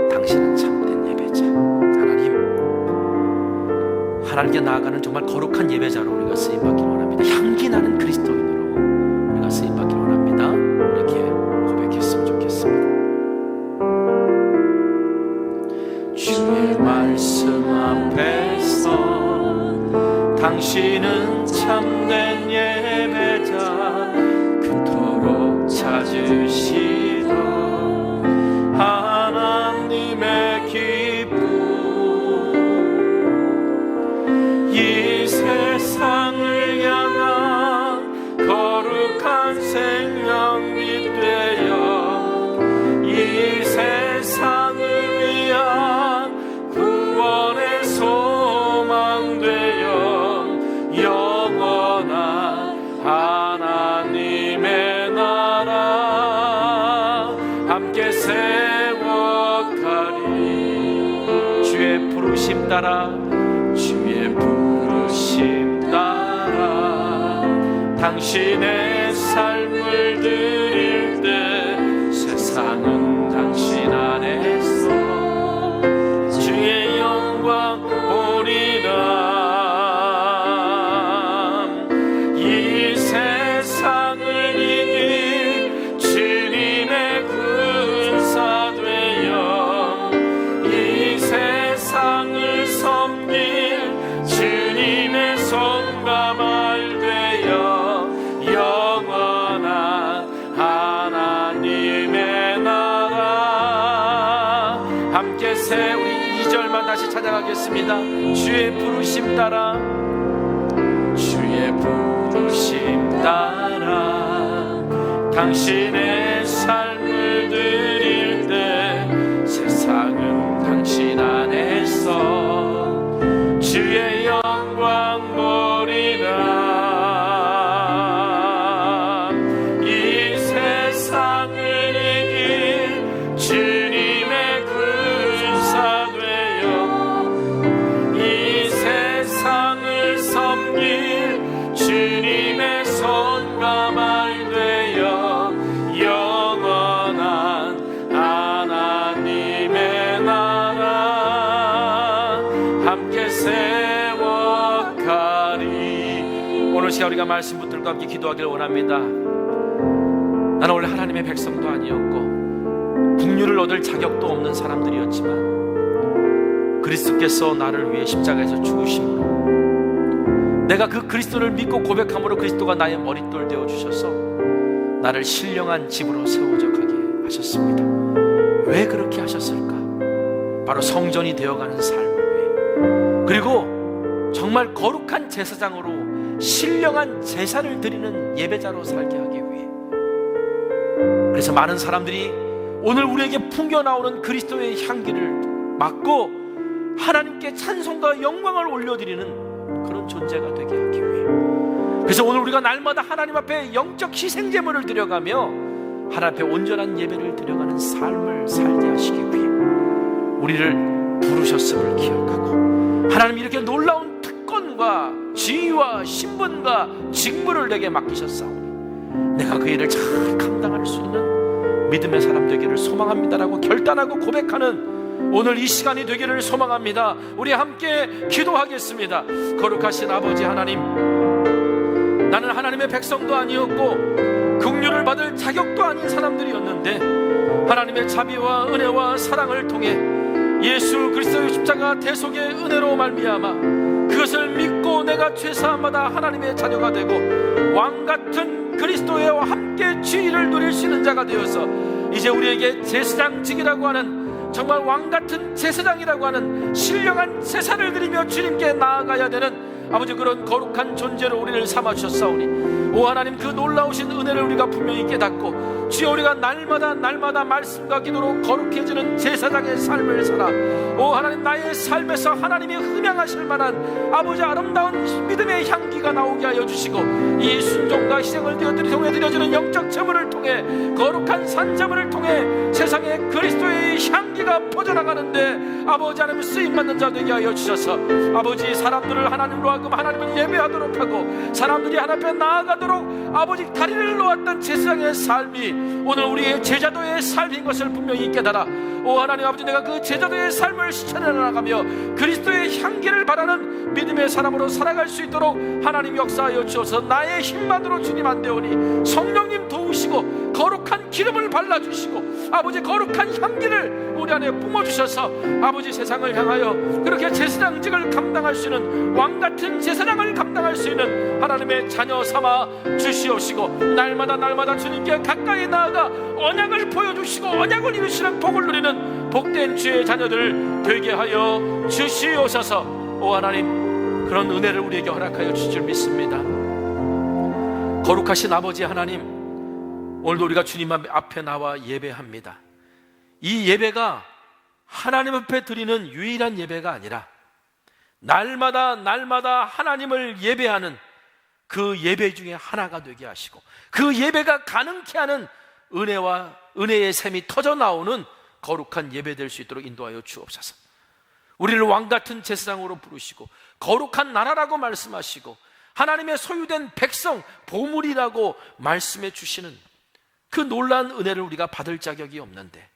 당신은 참된 예배자. 하나님, 하나님께 나아가는 정말 거룩한 예배자로 우리가 쓰임받기를 원합니다. 향기 나는 그리스도인으로 우리가 쓰임받기를 원합니다. 이렇게 고백했으면 좋겠습니다. 주의 말씀 앞에서 당신은 참된 예배자, 그토록 찾으시던 하나님의 기쁨, 이 세상을 향한 거룩한 생명이 되어 이 세상을 위한 구원의 소망 되어 영원한 하나님의 나라 함께 세워가리. 주의 부르심 따라, 주의 부르심 따라 당신의 삶을 드릴 때 세상은 당신 안에서 주의 영광 보리라. 이 세상을 이길 주님의 군사 되어 이 세상을 섬길 주님의 손과 말 되어 영원한 하나님의 나라 함께 우리 2절만 다시 찬양하겠습니다. 주의 부르심 따라, 주의 부르심 따라 당신의 삶을 드릴 때 세상은 당신 안에서 주의 영광 보리라. 이 세상을 이길 주님의 군사 되어 이 세상을 섬길 주님의 손과 말 되어 영원한 하나님의 나라 함께 세워가리. 오늘 시간 우리가 말씀 붙들고 함께 기도하기를 원합니다. 나는 원래 하나님의 백성도 아니었고 국류를 얻을 자격도 없는 사람들이었지만 그리스도께서 나를 위해 십자가에서 죽으심으로 내가 그 그리스도를 믿고 고백함으로 그리스도가 나의 머릿돌 되어 주셔서 나를 신령한 집으로 세워져가게 하셨습니다. 왜 그렇게 하셨을까? 바로 성전이 되어가는 삶을 위해, 그리고 정말 거룩한 제사장으로 신령한 제사를 드리는 예배자로 살게 하기 위해. 그래서 많은 사람들이 오늘 우리에게 풍겨나오는 그리스도의 향기를 맡고 하나님께 찬송과 영광을 올려드리는 그런 존재가 되게 하기 위해. 그래서 오늘 우리가 날마다 하나님 앞에 영적 희생제물을 드려가며 하나님 앞에 온전한 예배를 드려가는 삶을 살게 하시기 위해 우리를 부르셨음을 기억하고 하나님이 이렇게 놀라운 특권과 지위와 신분과 직무를 내게 맡기셨사오니 내가 그 일을 잘 감당할 수 있는 믿음의 사람 되기를 소망합니다라고 결단하고 고백하는 오늘 이 시간이 되기를 소망합니다. 우리 함께 기도하겠습니다. 거룩하신 아버지 하나님, 나는 하나님의 백성도 아니었고 긍휼을 받을 자격도 아닌 사람들이었는데 하나님의 자비와 은혜와 사랑을 통해 예수 그리스도의 십자가 대속의 은혜로 말미암아 그것을 믿고 내가 죄사함마다 하나님의 자녀가 되고 왕같은 그리스도와 함께 지위를 누릴 수 있는 자가 되어서 이제 우리에게 제사장직이라고 하는 정말 왕같은 제사장이라고 하는 신령한 제사를 드리며 주님께 나아가야 되는 아버지 그런 거룩한 존재로 우리를 삼아주셨사오니 오 하나님 그 놀라우신 은혜를 우리가 분명히 깨닫고 주여 우리가 날마다 말씀과 기도로 거룩해지는 제사장의 삶을 살아 오 하나님 나의 삶에서 하나님이 흠양하실 만한 아버지 아름다운 믿음의 향기가 나오게 하여 주시고 이 순종과 희생을 통해 드려지는 영적 제물을 통해 거룩한 산제물을 통해 세상에 그리스도의 향기가 퍼져나가는데 아버지 하나님 쓰임받는 자 되게 하여 주셔서 아버지 사람들을 하나님으로 하여금 하나님을 예배하도록 하고 사람들이 하나님 앞에 나아가도록 아버지 다리를 놓았던 제사장의 삶이 오늘 우리의 제자도의 삶인 것을 분명히 깨달아 오 하나님 아버지 내가 그 제자도의 삶을 실천해 나가며 그리스도의 향기를 바라는 믿음의 사람으로 살아갈 수 있도록 하나님 역사하여 주셔서 나의 힘만으로 주님 안 되오니 성령님 도우시고 거룩한 기름을 발라주시고 아버지 거룩한 향기를 우리 안에 뿜어주셔서 아버지 세상을 향하여 그렇게 제사장직을 감당할 수 있는 왕같은 제사장을 감당할 수 있는 하나님의 자녀 삼아 주시옵시고 날마다 주님께 가까이 나아가 언약을 보여주시고 언약을 이루시는 복을 누리는 복된 주의 자녀들 되게 하여 주시옵소서. 오 하나님 그런 은혜를 우리에게 허락하여 주실 줄 믿습니다. 거룩하신 아버지 하나님 오늘도 우리가 주님 앞에 나와 예배합니다. 이 예배가 하나님 앞에 드리는 유일한 예배가 아니라 날마다 하나님을 예배하는 그 예배 중에 하나가 되게 하시고 그 예배가 가능케 하는 은혜의 샘이 터져 나오는 거룩한 예배 될 수 있도록 인도하여 주옵소서. 우리를 왕같은 제사장으로 부르시고 거룩한 나라라고 말씀하시고 하나님의 소유된 백성 보물이라고 말씀해 주시는 그 놀라운 은혜를 우리가 받을 자격이 없는데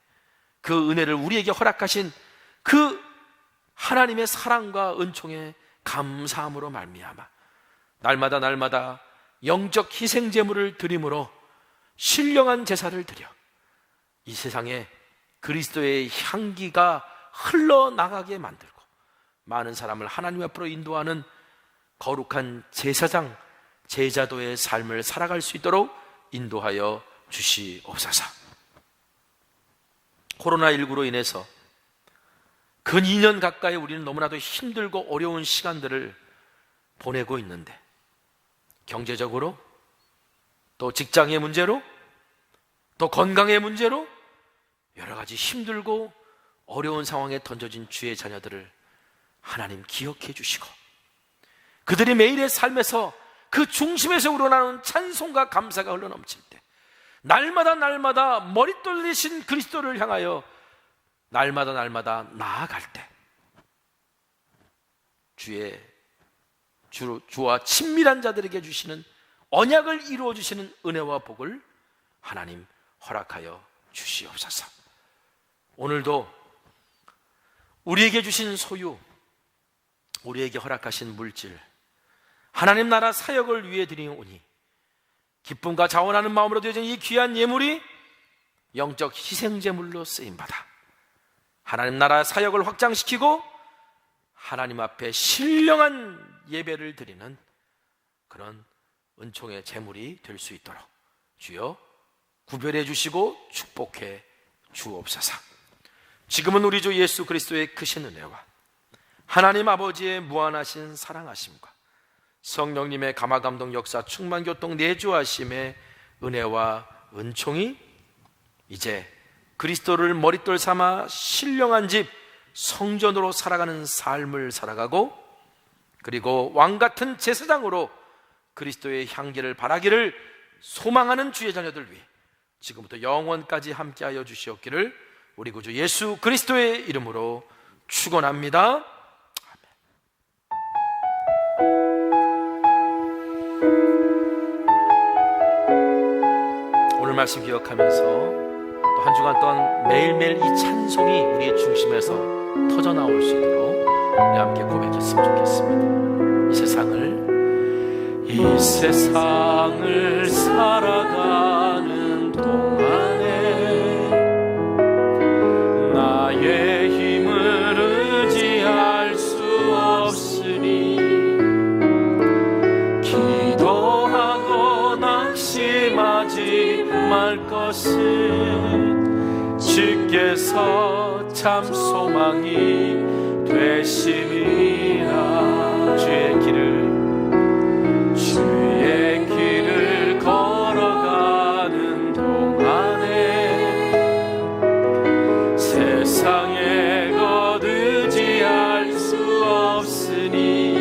그 은혜를 우리에게 허락하신 그 하나님의 사랑과 은총에 감사함으로 말미암아 날마다 영적 희생 제물을 드림으로 신령한 제사를 드려 이 세상에 그리스도의 향기가 흘러나가게 만들고 많은 사람을 하나님 앞으로 인도하는 거룩한 제사장 제자도의 삶을 살아갈 수 있도록 인도하여 주시옵소서. 코로나19로 인해서 근 2년 가까이 우리는 너무나도 힘들고 어려운 시간들을 보내고 있는데 경제적으로 또 직장의 문제로 또 건강의 문제로 여러 가지 힘들고 어려운 상황에 던져진 주의 자녀들을 하나님 기억해 주시고 그들이 매일의 삶에서 그 중심에서 우러나오는 찬송과 감사가 흘러넘칠 때 날마다 머릿돌 대신 그리스도를 향하여 날마다 나아갈 때 주와 친밀한 자들에게 주시는 언약을 이루어 주시는 은혜와 복을 하나님 허락하여 주시옵소서. 오늘도 우리에게 주신 소유, 우리에게 허락하신 물질, 하나님 나라 사역을 위해 드리오니 기쁨과 자원하는 마음으로 드려진 이 귀한 예물이 영적 희생제물로 쓰임받아 하나님 나라 사역을 확장시키고 하나님 앞에 신령한 예배를 드리는 그런 은총의 제물이 될 수 있도록 주여 구별해 주시고 축복해 주옵소서. 지금은 우리 주 예수 그리스도의 크신 은혜와 하나님 아버지의 무한하신 사랑하심과 성령님의 감화감동 역사 충만교통 내주하심의 은혜와 은총이 이제 그리스도를 머릿돌 삼아 신령한 집 성전으로 살아가는 삶을 살아가고 그리고 왕같은 제사장으로 그리스도의 향기를 바라기를 소망하는 주의 자녀들 위해 지금부터 영원까지 함께하여 주시옵기를 우리 구주 예수 그리스도의 이름으로 축원합니다. 오늘 말씀 기억하면서 또 한 주간 동안 매일매일 이 찬송이 우리의 중심에서 터져 나올 수 있도록 우리 함께 고백했으면 좋겠습니다. 이 세상을 살아가는 동안에 나의 힘을 의지할 수 없으니 기도하고 낙심하지 말 것은 주께서 참 소망이 되심이라. 주의 길을 걸어가는 동안에 세상에 것 의지할 수 없으니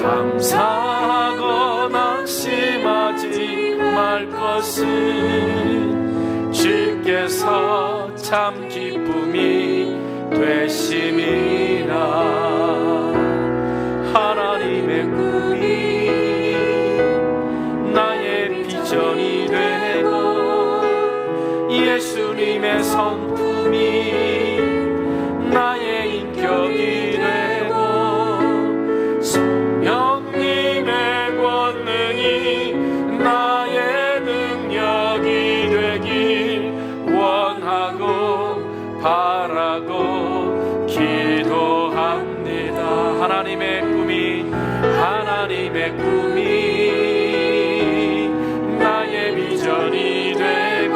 감사하고 낙심하지 말 것은 주께서 참 기쁨이 되심이라. 하나님의 꿈이 나의 비전이 되고 예수님의 성품이 나의 인격이 되고 성령님의 권능이 나의 능력이 되길 원하고 바라고 기도합니다. 하나님의 꿈이 나의 비전이 되고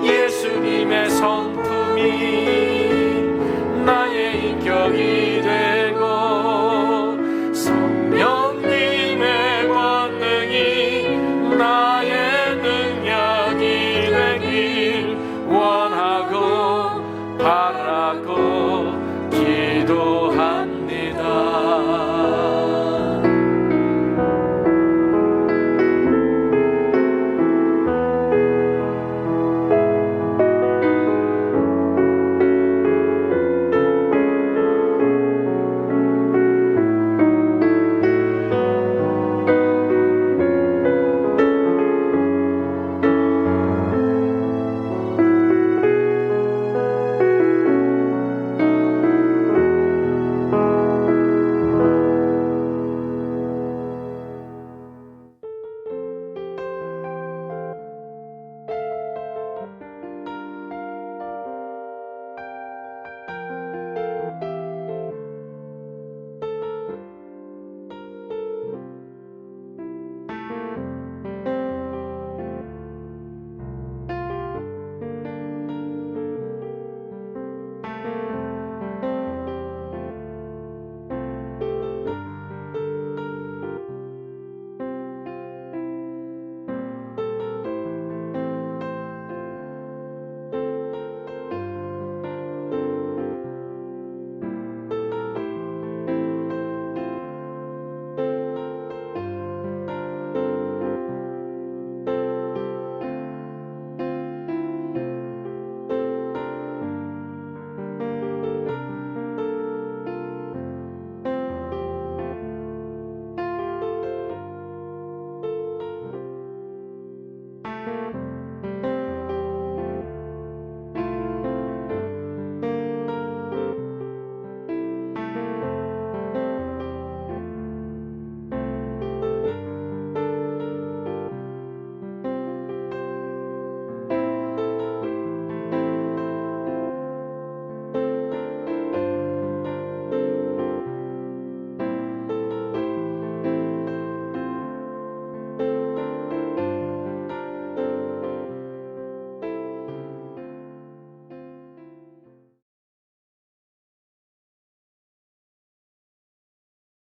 예수님의 성품이 나의 인격이 되고 성령님의 권능이 나의 능력이 되길 원하고 바라고